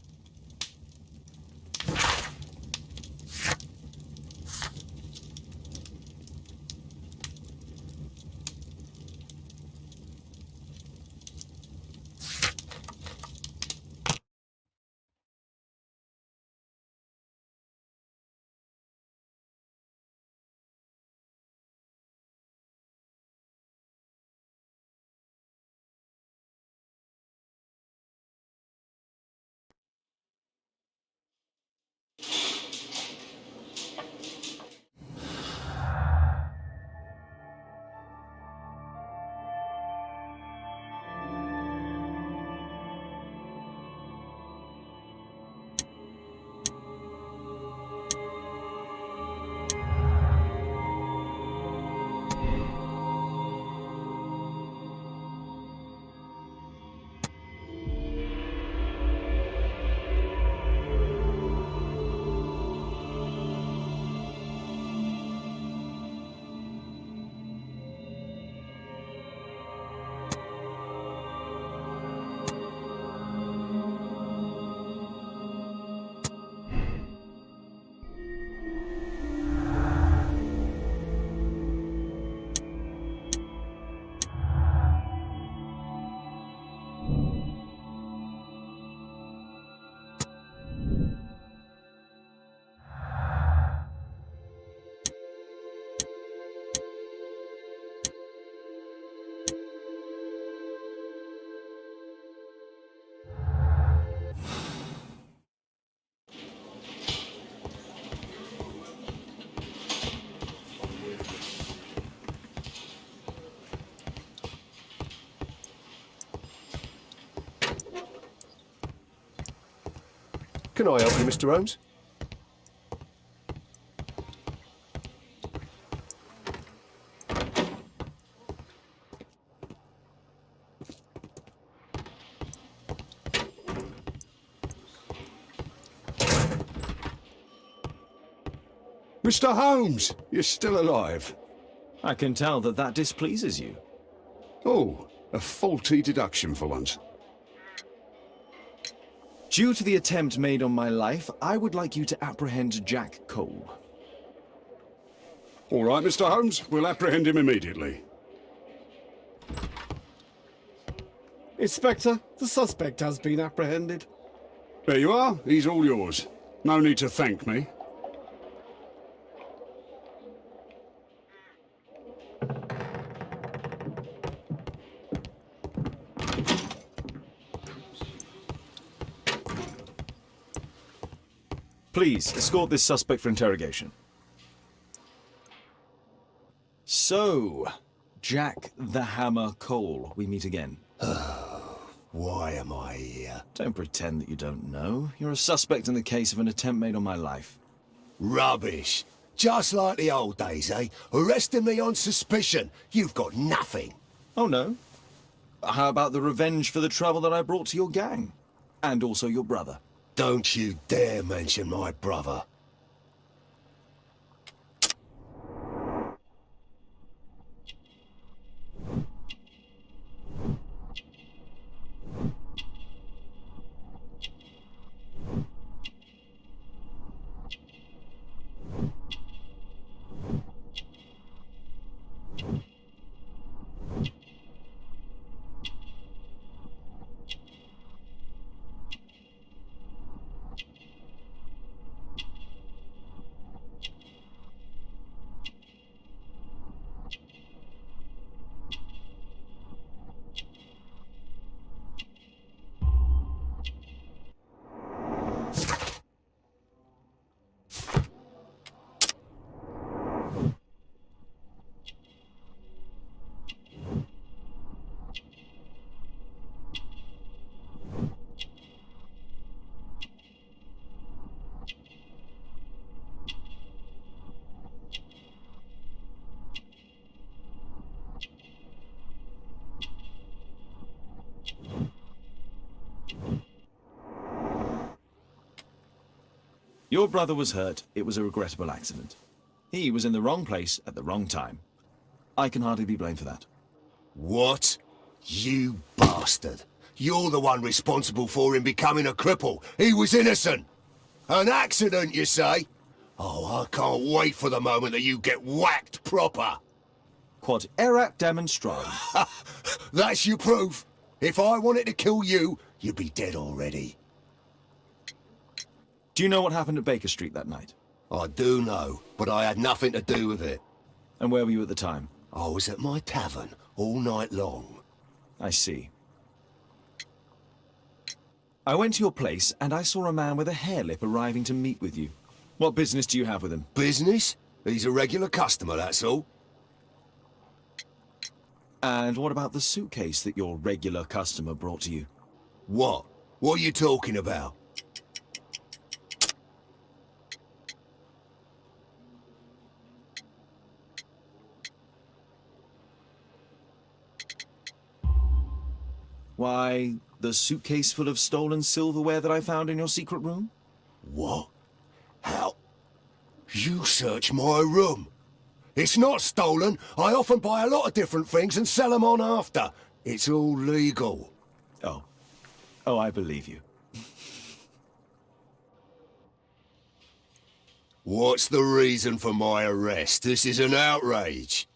Can I help you, Mr. Holmes? Mr. Holmes, you're still alive. I can tell that that displeases you. Oh, a faulty deduction for once. Due to the attempt made on my life, I would like you to apprehend Jack Cole. All right, Mr. Holmes, we'll apprehend him immediately. Inspector, the suspect has been apprehended. There you are. He's all yours. No need to thank me. Please, escort this suspect for interrogation. So, Jack the Hammer Cole, we meet again. Why am I here? Don't pretend that you don't know. You're a suspect in the case of an attempt made on my life. Rubbish. Just like the old days, eh? Arresting me on suspicion. You've got nothing. Oh, no? How about the revenge for the trouble that I brought to your gang? And also your brother. Don't you dare mention my brother. Your brother was hurt. It was a regrettable accident. He was in the wrong place at the wrong time. I can hardly be blamed for that. What? You bastard. You're the one responsible for him becoming a cripple. He was innocent. An accident, you say? Oh, I can't wait for the moment that you get whacked proper. Quod erat demonstrandum. That's your proof. If I wanted to kill you, you'd be dead already. Do you know what happened at Baker Street that night? I do know, but I had nothing to do with it. And where were you at the time? I was at my tavern all night long. I see. I went to your place and I saw a man with a hair lip arriving to meet with you. What business do you have with him? Business? He's a regular customer, that's all. And what about the suitcase that your regular customer brought to you? What? What are you talking about? Why, the suitcase full of stolen silverware that I found in your secret room? What? How? You searched my room. It's not stolen. I often buy a lot of different things and sell them on after. It's all legal. Oh. Oh, I believe you. What's the reason for my arrest? This is an outrage.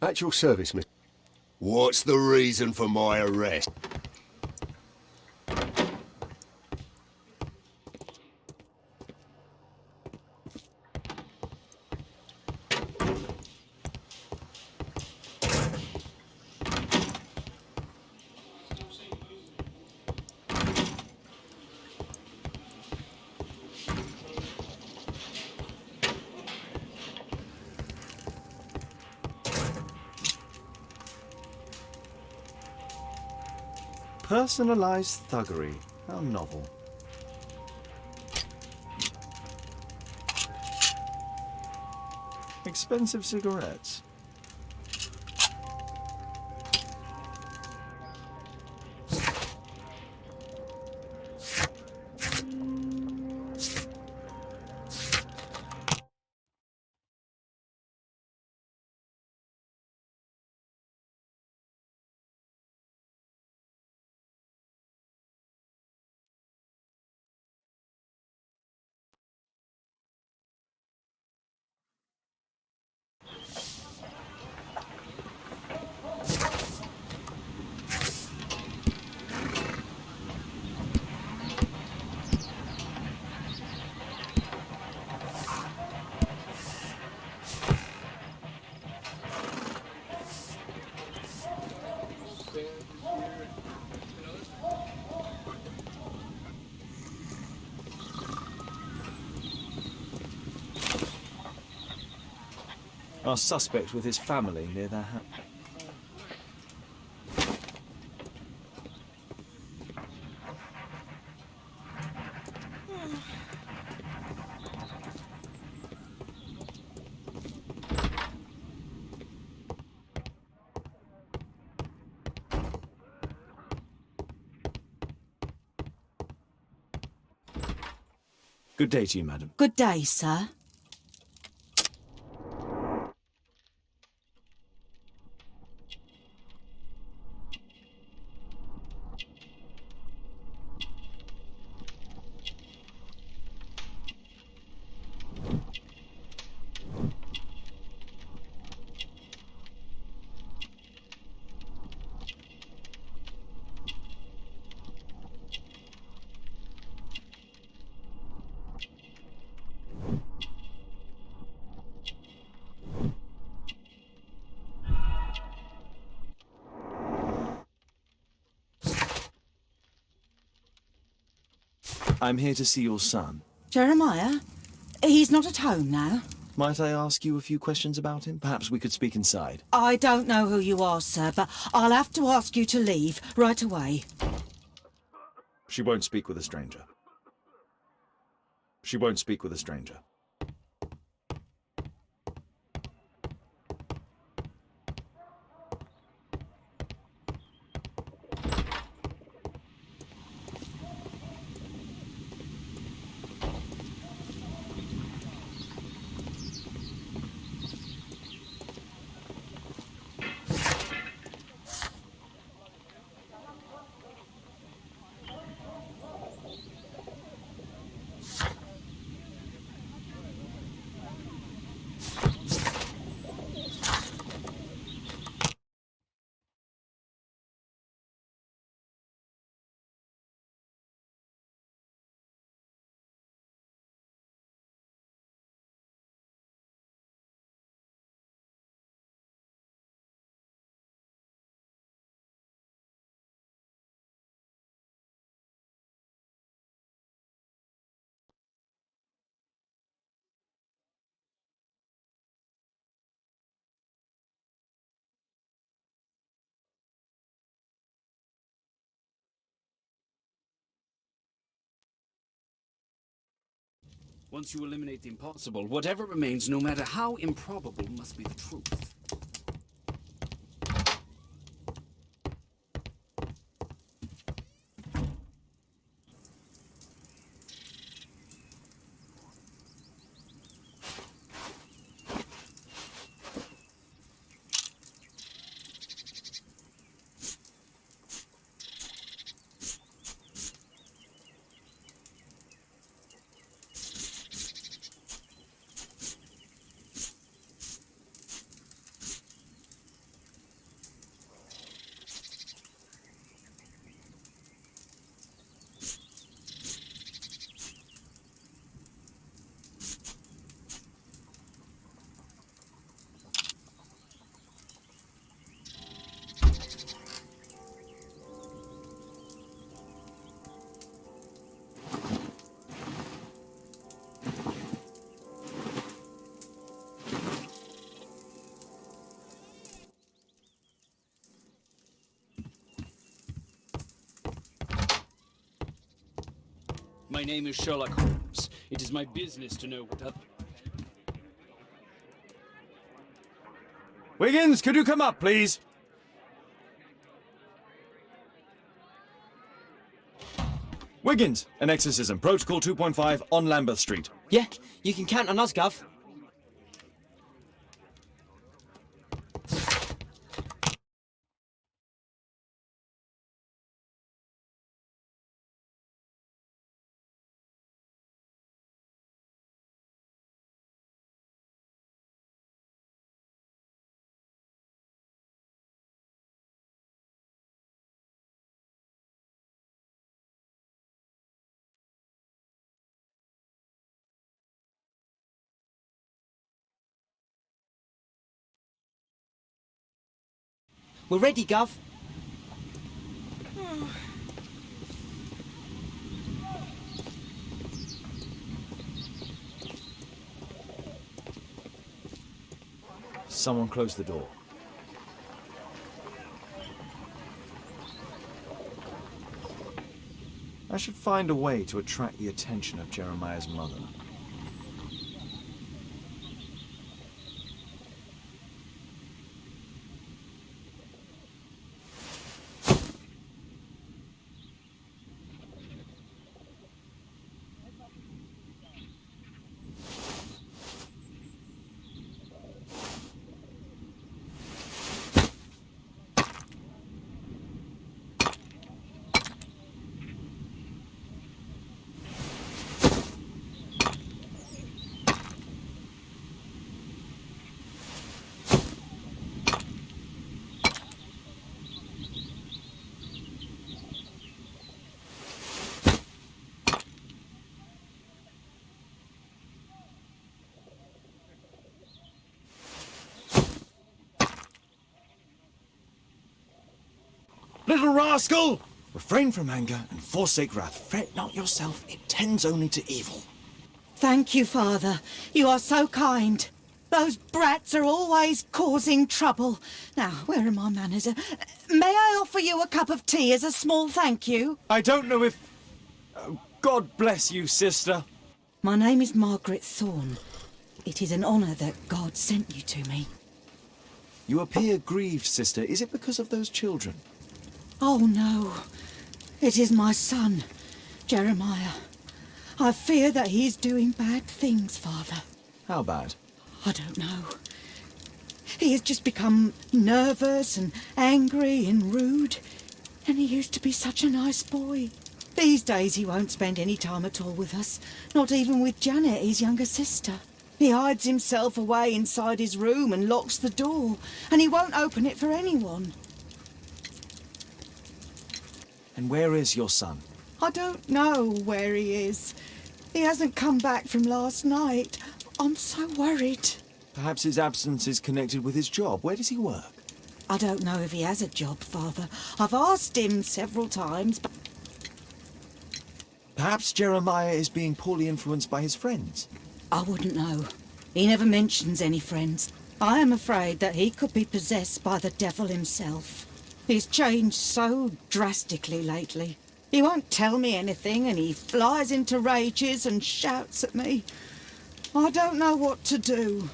At your service, miss. What's the reason for my arrest? Personalised thuggery. How novel. Expensive cigarettes. Our suspect with his family near their house. Good day to you, madam. Good day, sir. I'm here to see your son. Jeremiah? He's not at home now. Might I ask you a few questions about him? Perhaps we could speak inside. I don't know who you are, sir, but I'll have to ask you to leave right away. She won't speak with a stranger. She won't speak with a stranger. Once you eliminate the impossible, whatever remains, no matter how improbable, must be the truth. My name is Sherlock Holmes. It is my business to know what Wiggins, could you come up, please? Wiggins, an exorcism. Protocol 2.5 on Lambeth Street. Yeah, you can count on us, Gov. We're ready, Gov. Someone close the door. I should find a way to attract the attention of Jeremiah's mother. Little rascal! Refrain from anger and forsake wrath. Fret not yourself, it tends only to evil. Thank you, Father. You are so kind. Those brats are always causing trouble. Now, where are my manners? May I offer you a cup of tea as a small thank you? I don't know if... Oh, God bless you, sister. My name is Margaret Thorne. It is an honour that God sent you to me. You appear grieved, sister. Is it because of those children? Oh, no. It is my son, Jeremiah. I fear that he's doing bad things, Father. How bad? I don't know. He has just become nervous and angry and rude. And he used to be such a nice boy. These days he won't spend any time at all with us. Not even with Janet, his younger sister. He hides himself away inside his room and locks the door. And he won't open it for anyone. And where is your son? I don't know where he is. He hasn't come back from last night. I'm so worried. Perhaps his absence is connected with his job. Where does he work? I don't know if he has a job, Father. I've asked him several times, but... Perhaps Jeremiah is being poorly influenced by his friends. I wouldn't know. He never mentions any friends. I am afraid that he could be possessed by the devil himself. He's changed so drastically lately. He won't tell me anything and he flies into rages and shouts at me. I don't know what to do.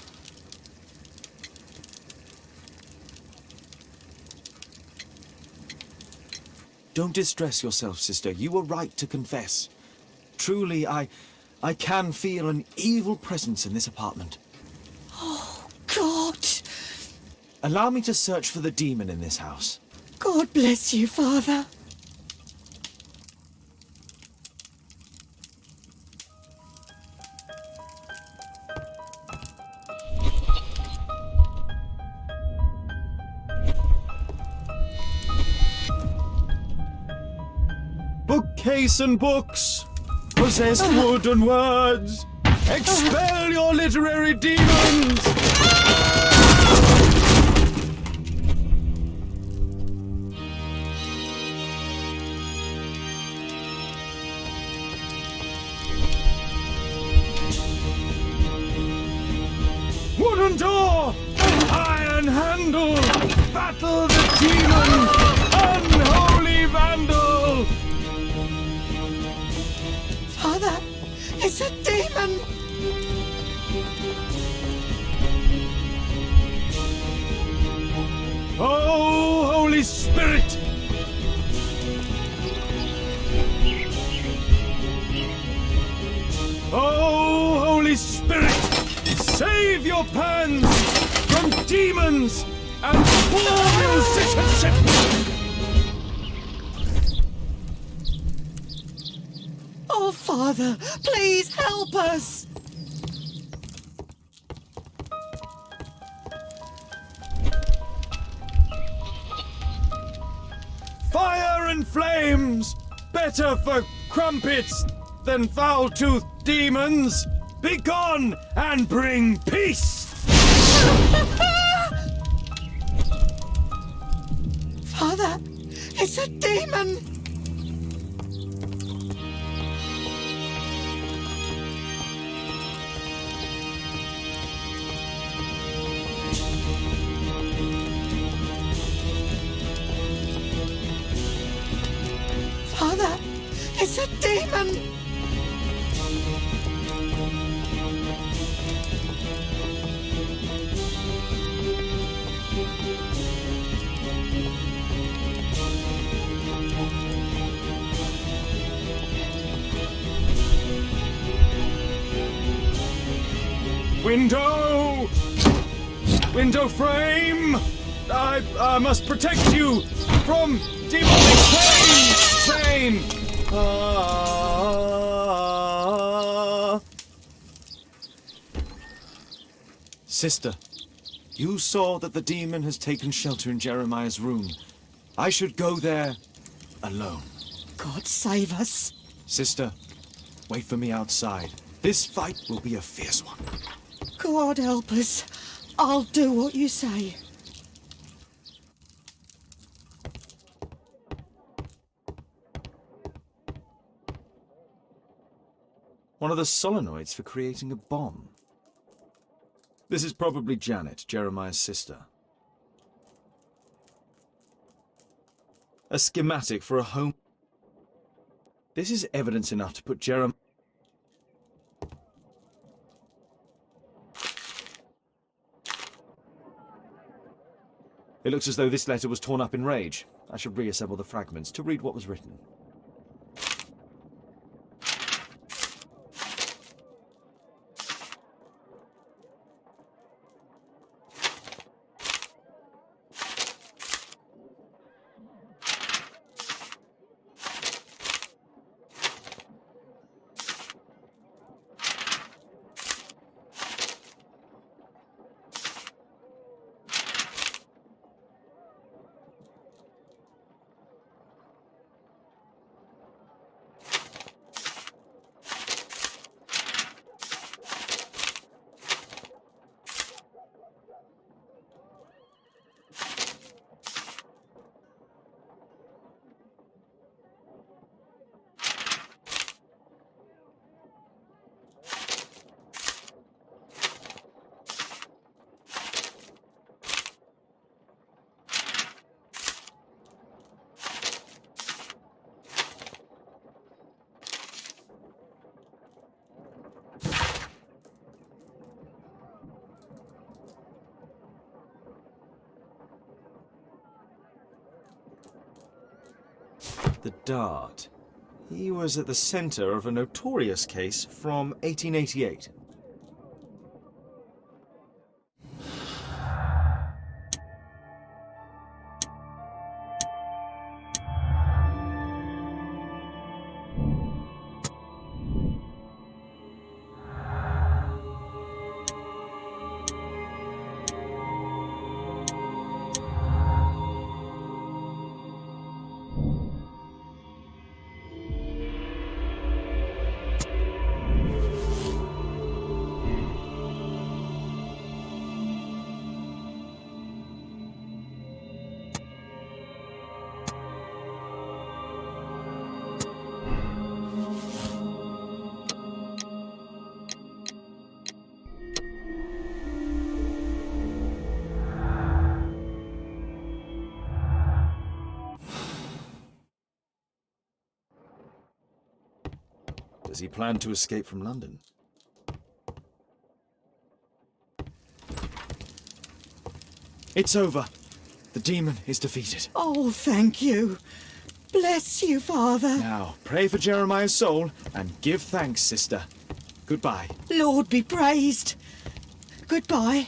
Don't distress yourself, sister. You were right to confess. Truly, I can feel an evil presence in this apartment. Oh, God! Allow me to search for the demon in this house. God bless you, Father. Bookcase and books, possessed wood and words, expel your literary demons! Wooden door, iron handle, battle the demon, unholy vandal! Father, Relieve your pans from demons and poor musicianship! Oh, Father, please help us! Fire and flames! Better for crumpets than foul-toothed demons! Begone and bring peace! Father, it's a demon! Father, it's a demon! Window! Window frame! I must protect you from demonic pain! Sister, you saw that the demon has taken shelter in Jeremiah's room. I should go there alone. God save us. Sister, wait for me outside. This fight will be a fierce one. God help us. I'll do what you say. One of the solenoids for creating a bomb. This is probably Janet, Jeremiah's sister. A schematic for a home. This is evidence enough to put Jeremiah. It looks as though this letter was torn up in rage. I should reassemble the fragments to read what was written. The Dart. He was at the center of a notorious case from 1888. Does he plan to escape from London? It's over. The demon is defeated. Oh, thank you. Bless you, Father. Now, pray for Jeremiah's soul and give thanks, sister. Goodbye. Lord be praised. Goodbye.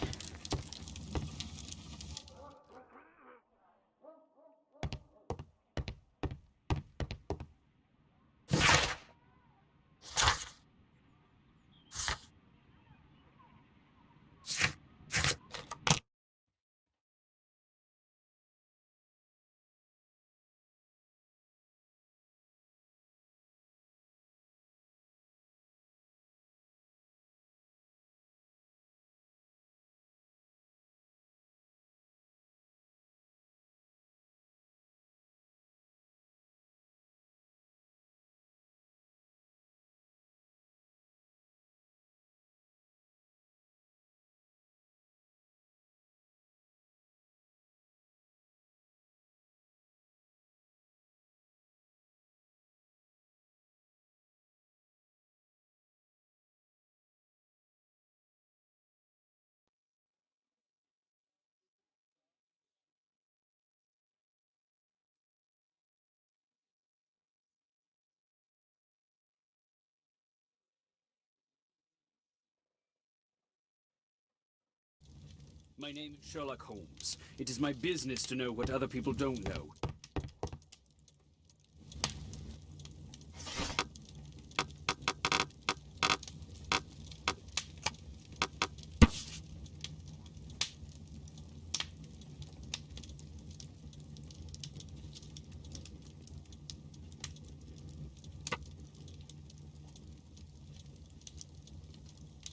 My name is Sherlock Holmes. It is my business to know what other people don't know.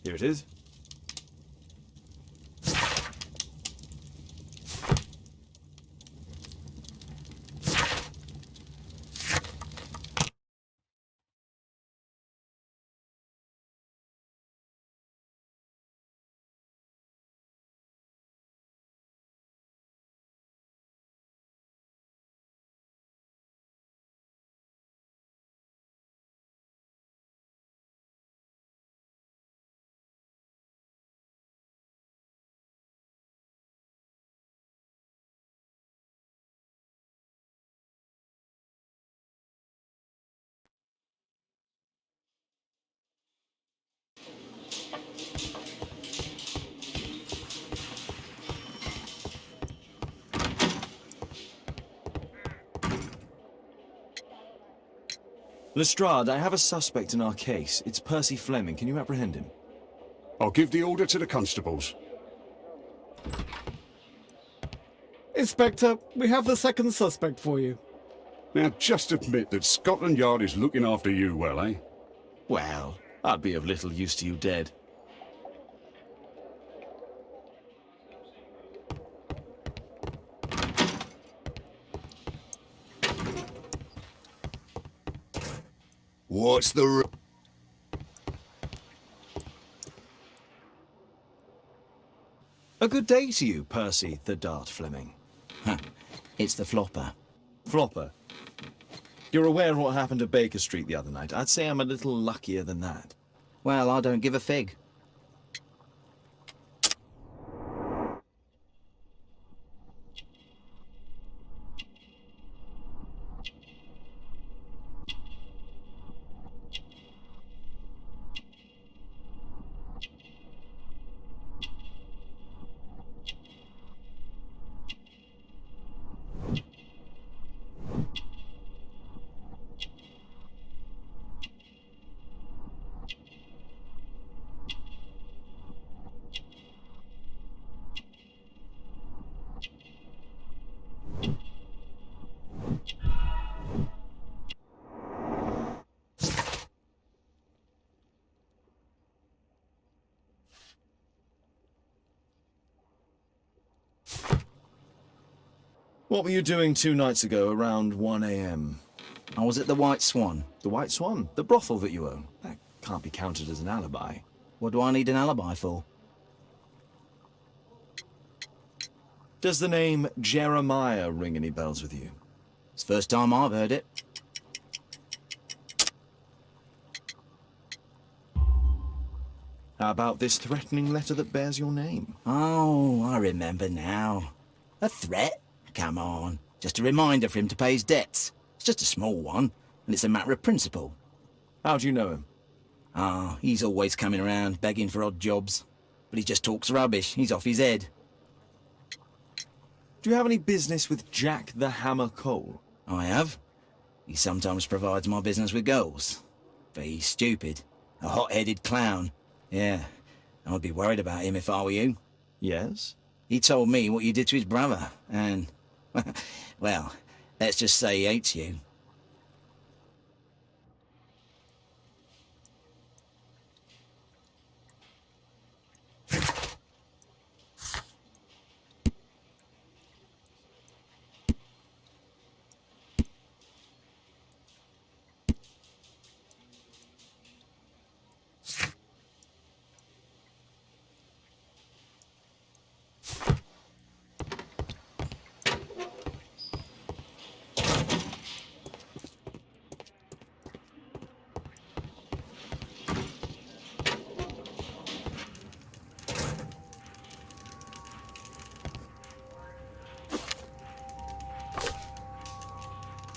Here it is. Lestrade, I have a suspect in our case. It's Percy Fleming. Can you apprehend him? I'll give the order to the constables. Inspector, we have the second suspect for you. Now, just admit that Scotland Yard is looking after you well, eh? Well, I'd be of little use to you dead. What's the... A good day to you, Percy the Dart Fleming. It's the flopper. Flopper. You're aware of what happened at Baker Street the other night. I'd say I'm a little luckier than that. Well, I don't give a fig. What were you doing 2 nights ago around 1 a.m.? I was at the White Swan. The White Swan? The brothel that you own? That can't be counted as an alibi. What do I need an alibi for? Does the name Jeremiah ring any bells with you? It's the first time I've heard it. How about this threatening letter that bears your name? Oh, I remember now. A threat? Come on. Just a reminder for him to pay his debts. It's just a small one, and it's a matter of principle. How do you know him? Ah, he's always coming around begging for odd jobs. but he just talks rubbish. He's off his head. Do you have any business with Jack the Hammer Cole? I have. He sometimes provides my business with girls. But he's stupid. A hot-headed clown. Yeah, I'd be worried about him if I were you. Yes? He told me what you did to his brother, and... well, let's just say he hates you.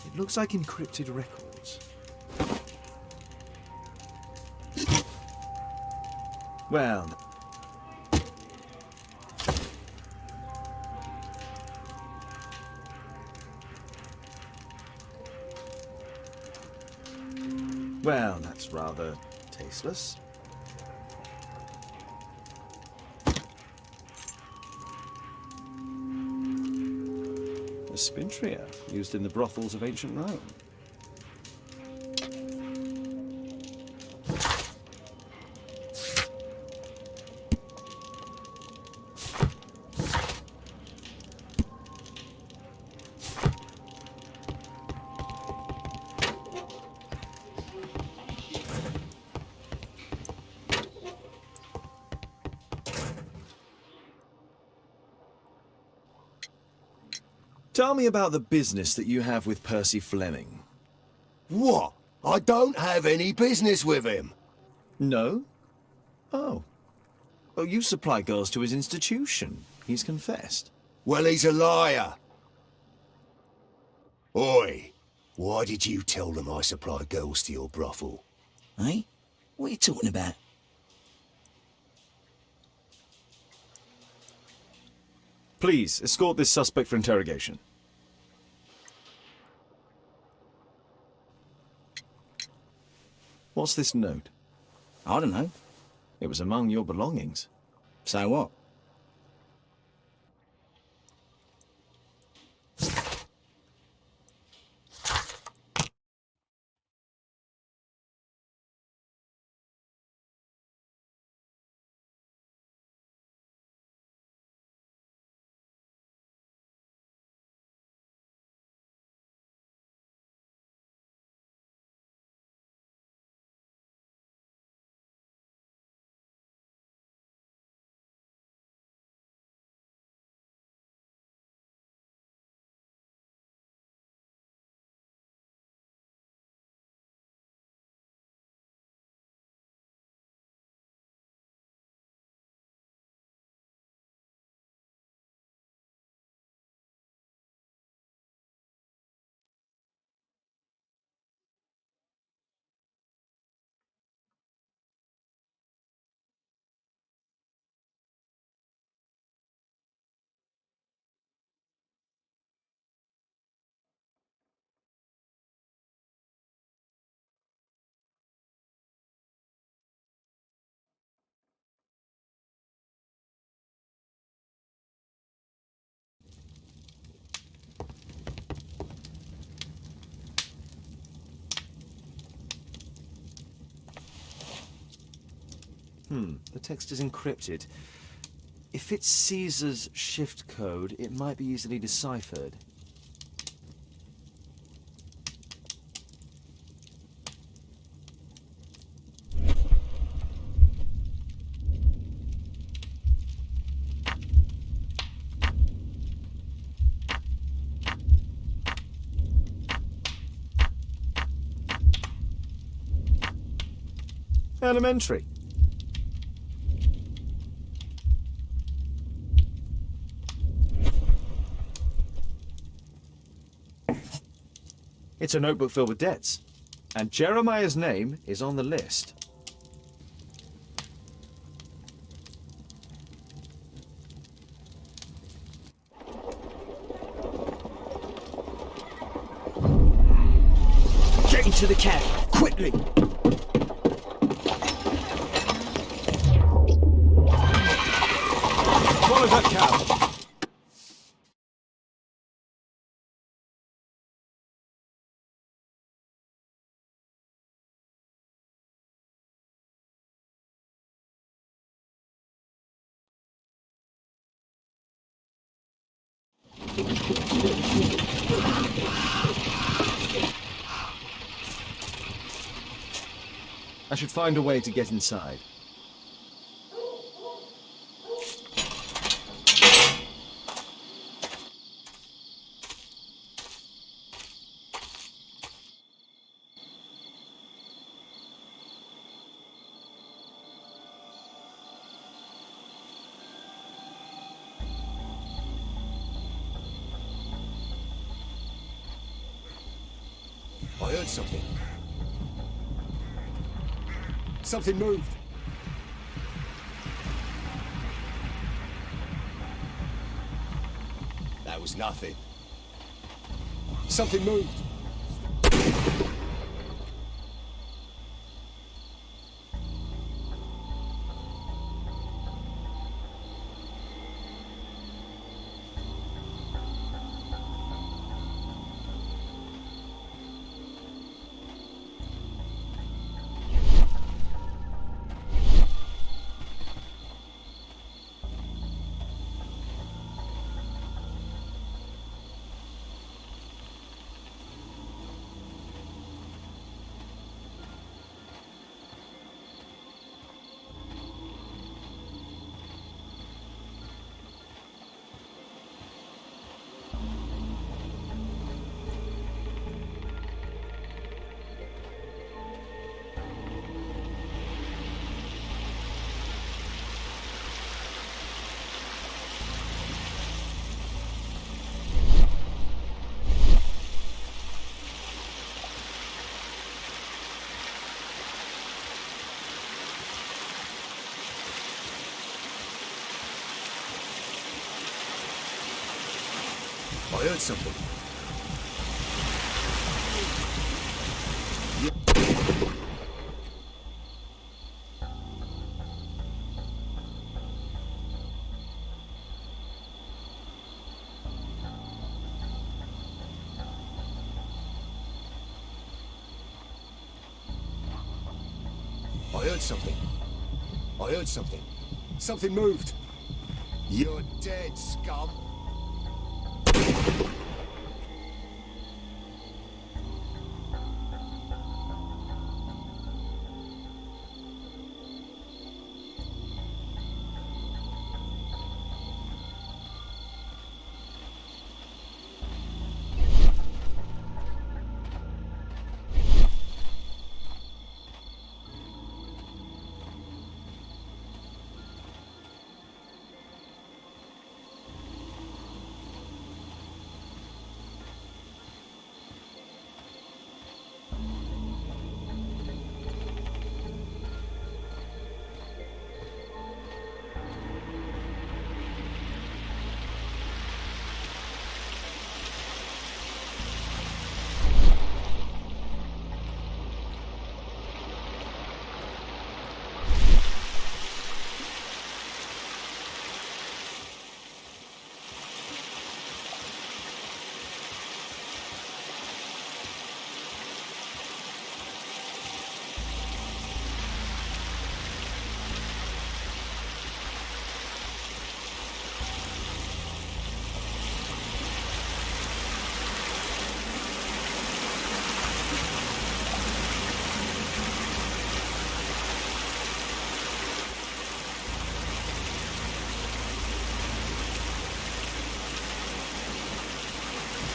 It looks like encrypted records. Well... Well, that's rather tasteless. A spintria, used in the brothels of ancient Rome. Tell me about the business that you have with Percy Fleming. What? I don't have any business with him. No? Oh. Oh, you supply girls to his institution. He's confessed. Well, he's a liar. Oi, why did you tell them I supply girls to your brothel? Eh? What are you talking about? Please, escort this suspect for interrogation. What's this note? I don't know. It was among your belongings. So what? The text is encrypted. If it's Caesar's shift code, it might be easily deciphered. Elementary. It's a notebook filled with debts. And Jeremiah's name is on the list. to the cab, quickly! Follow that cab. I should find a way to get inside. I heard something. Something moved. That was nothing. Something moved. I heard something. I heard something. I heard something. Something moved. You're dead, scum.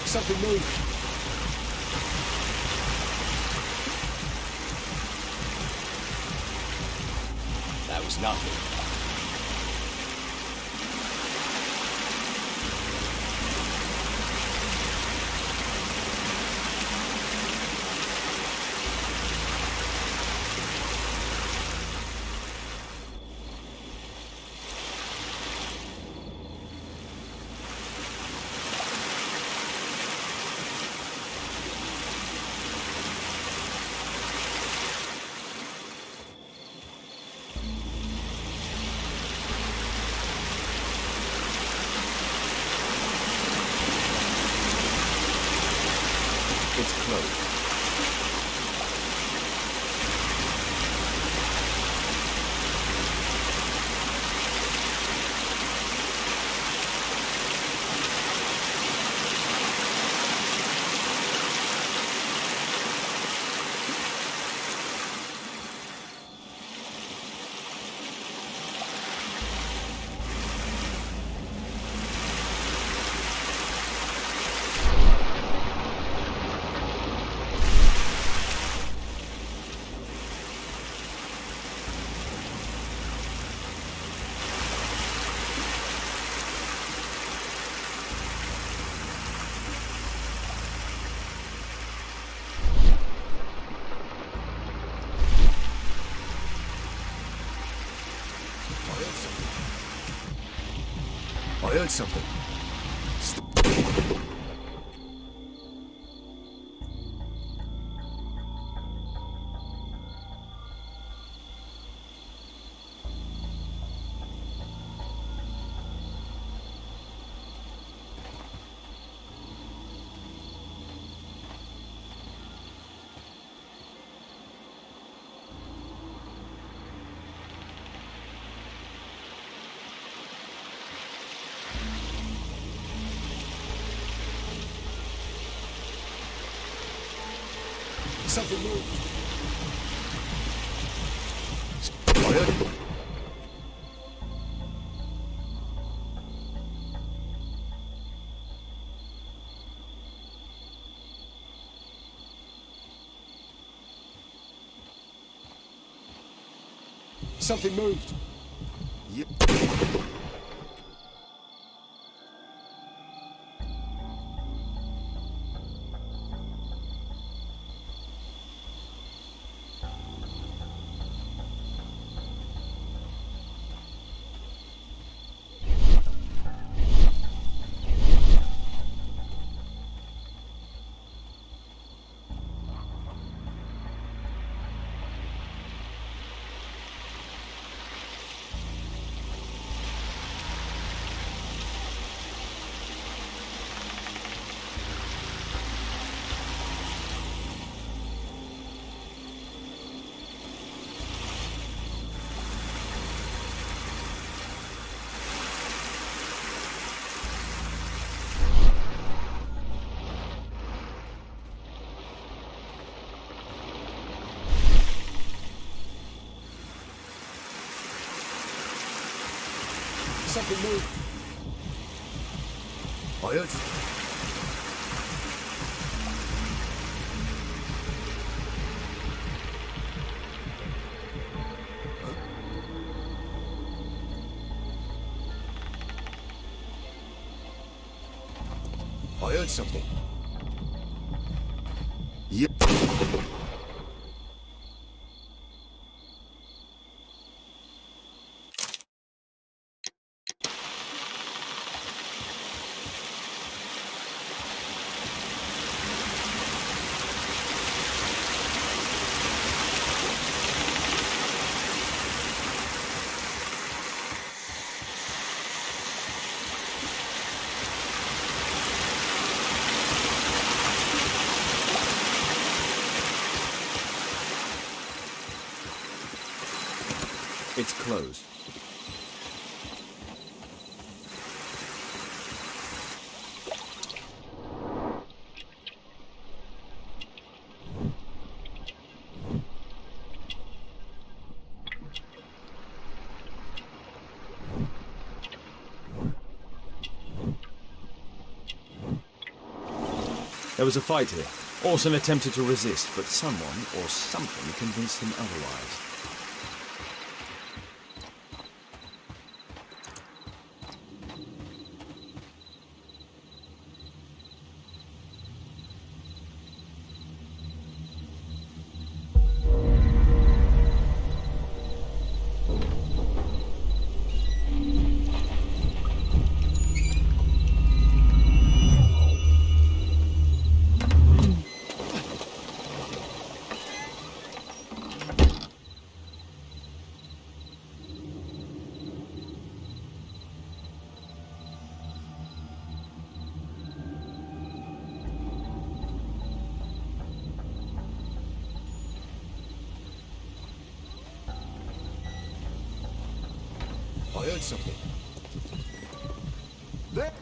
Something moved. That was nothing. closed. I heard something. Something moved. I heard it. Something moved. Yep. Something moved. I heard something. I heard something. Yep. It's closed. There was a fight here. Orson attempted to resist, but someone or something convinced him otherwise. heard something. There.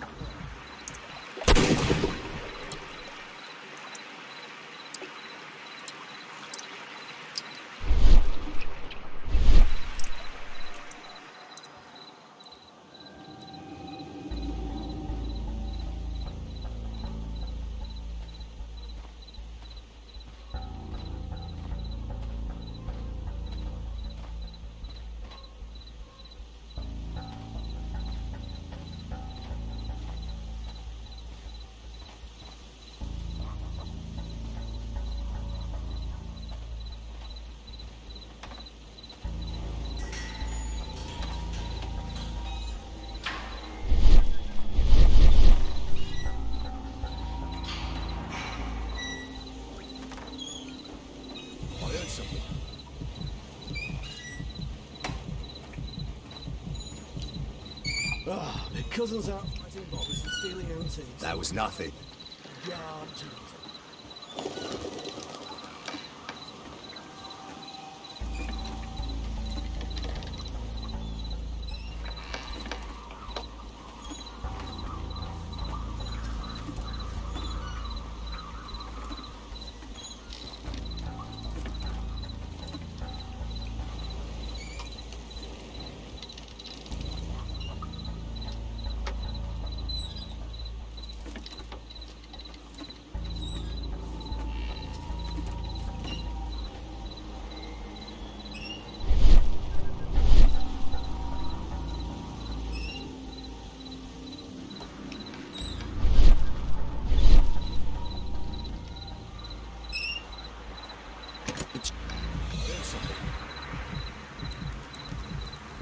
I heard something. Ah, my cousin's out fighting bombers and stealing antiques. That was nothing. Yard duty.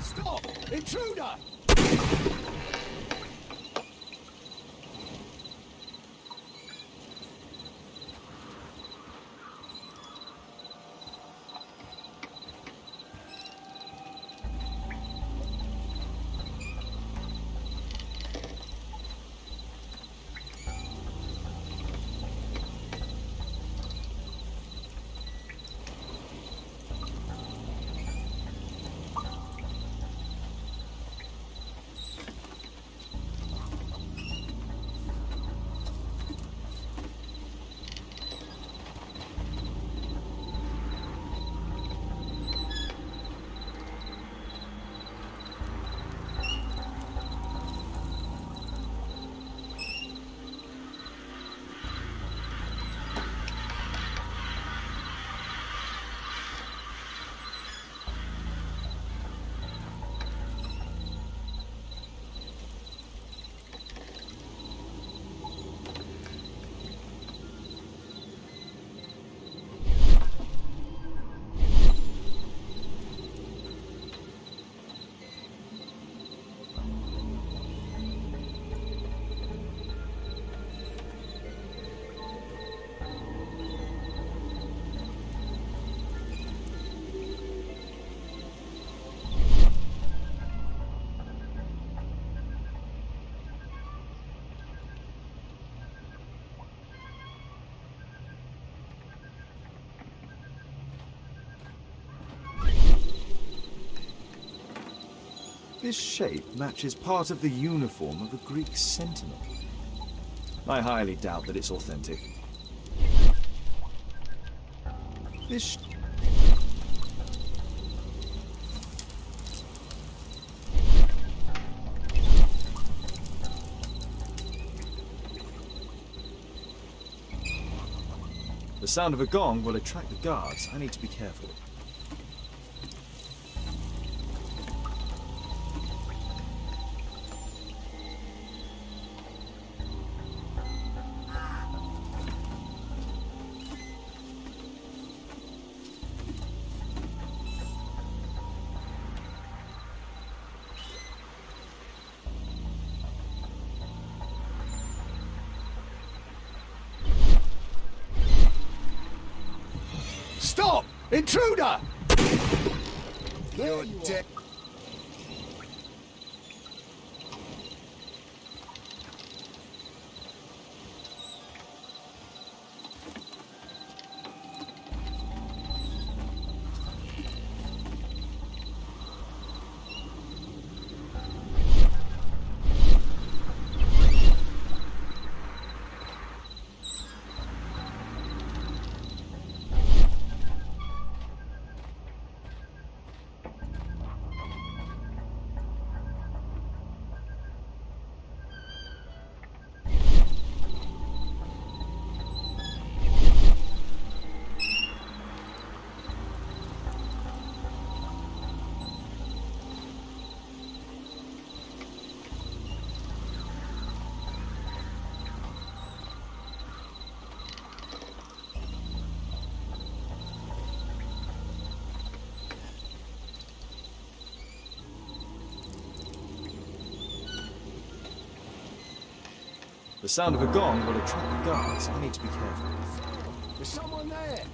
Stop! Intruder! This shape matches part of the uniform of a Greek sentinel. I highly doubt that it's authentic. This The sound of a gong will attract the guards. I need to be careful. Stop! Intruder! You're dead. The sound of a gong will attract the guards. I need to be careful. Is someone there?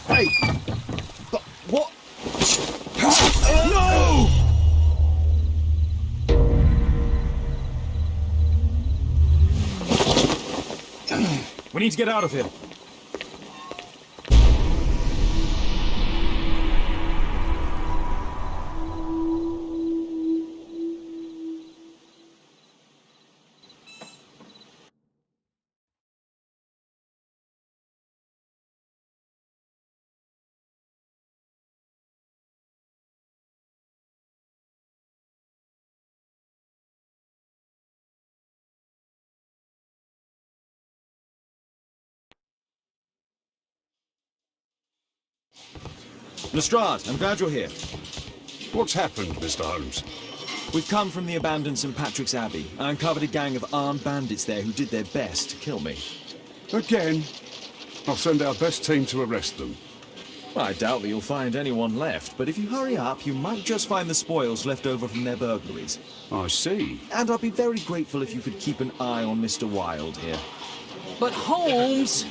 Hey! But what? No! We need to get out of here. Lestrade, I'm glad you're here. What's happened, Mr. Holmes? We've come from the abandoned St. Patrick's Abbey. I uncovered a gang of armed bandits there who did their best to kill me. Again? I'll send our best team to arrest them. Well, I doubt that you'll find anyone left, but if you hurry up, you might just find the spoils left over from their burglaries. I see. And I'd be very grateful if you could keep an eye on Mr. Wilde here. But Holmes!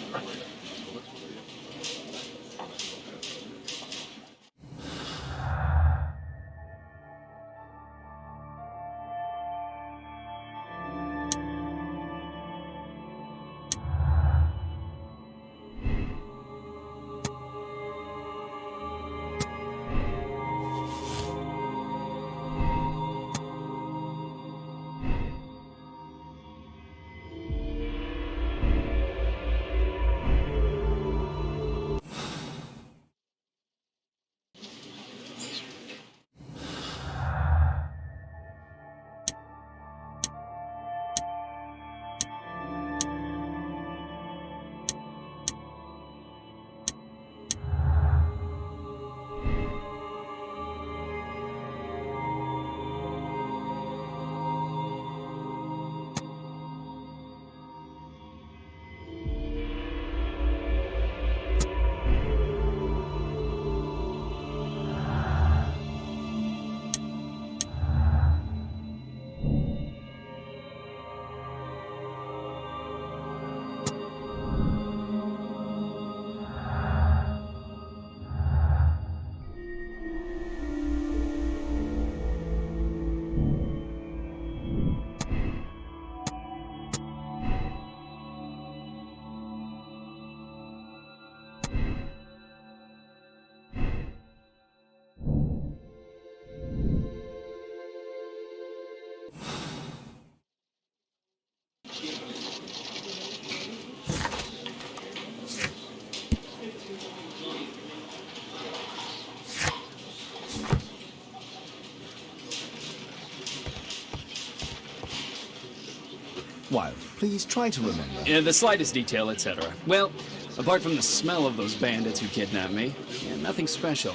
Wilde, please try to remember. Yeah, the slightest detail, etc. Well, apart from the smell of those bandits who kidnapped me, yeah, nothing special.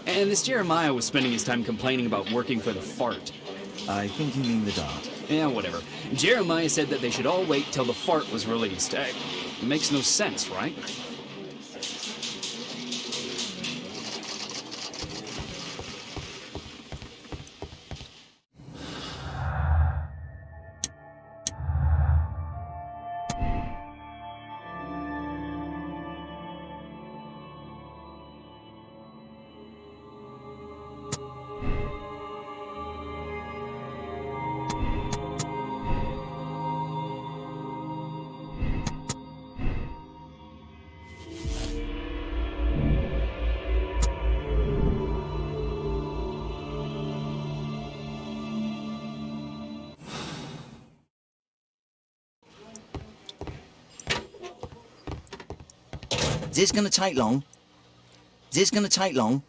And this Jeremiah was spending his time complaining about working for the fart. I think you mean the dart. Yeah, whatever. Jeremiah said that they should all wait till the fart was released. Makes no sense, right? Is this gonna take long? Is this gonna take long?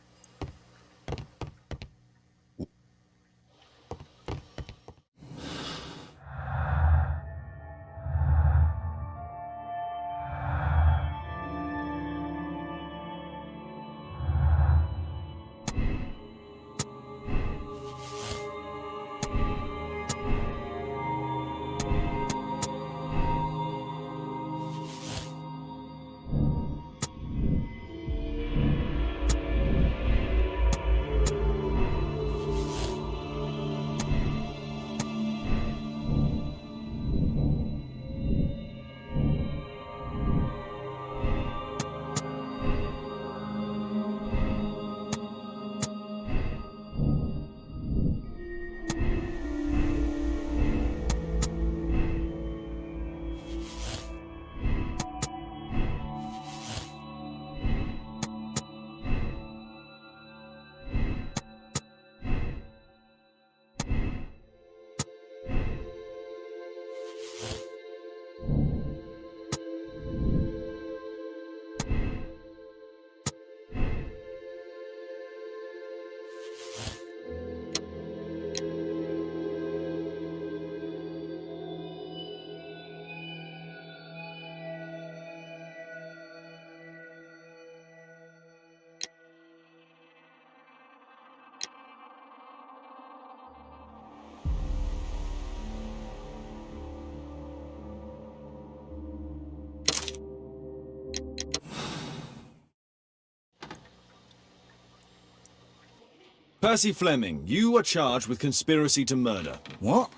Percy Fleming, you are charged with conspiracy to murder. What?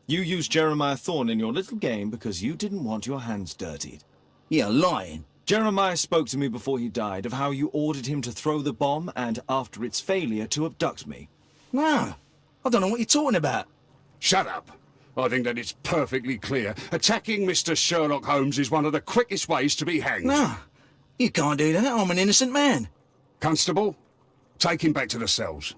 You used Jeremiah Thorne in your little game because you didn't want your hands dirtied. You're lying. Jeremiah spoke to me before he died of how you ordered him to throw the bomb and, after its failure, to abduct me. No, I don't know what you're talking about. Shut up. I think that it's perfectly clear. Attacking Mr. Sherlock Holmes is one of the quickest ways to be hanged. No, you can't do that. I'm an innocent man. Constable, take him back to the cells.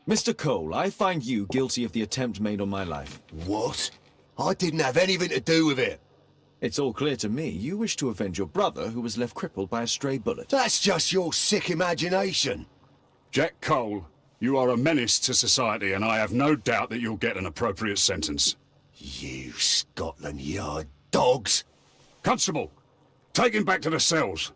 Mr. Cole, I find you guilty of the attempt made on my life. What? I didn't have anything to do with it. It's all clear to me you wish to avenge your brother who was left crippled by a stray bullet. That's just your sick imagination. Jack Cole, you are a menace to society, and I have no doubt that you'll get an appropriate sentence. You Scotland Yard dogs. Constable, take him back to the cells.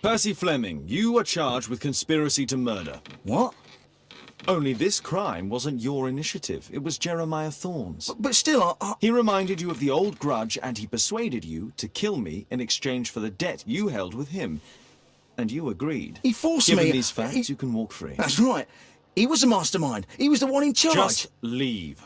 Percy Fleming, you are charged with conspiracy to murder. What? Only this crime wasn't your initiative. It was Jeremiah Thorne's. But still, He reminded you of the old grudge and he persuaded you to kill me in exchange for the debt you held with him. And you agreed. He forced Given me. these facts, you can walk free. That's right. He was the mastermind. He was the one in charge. Just leave.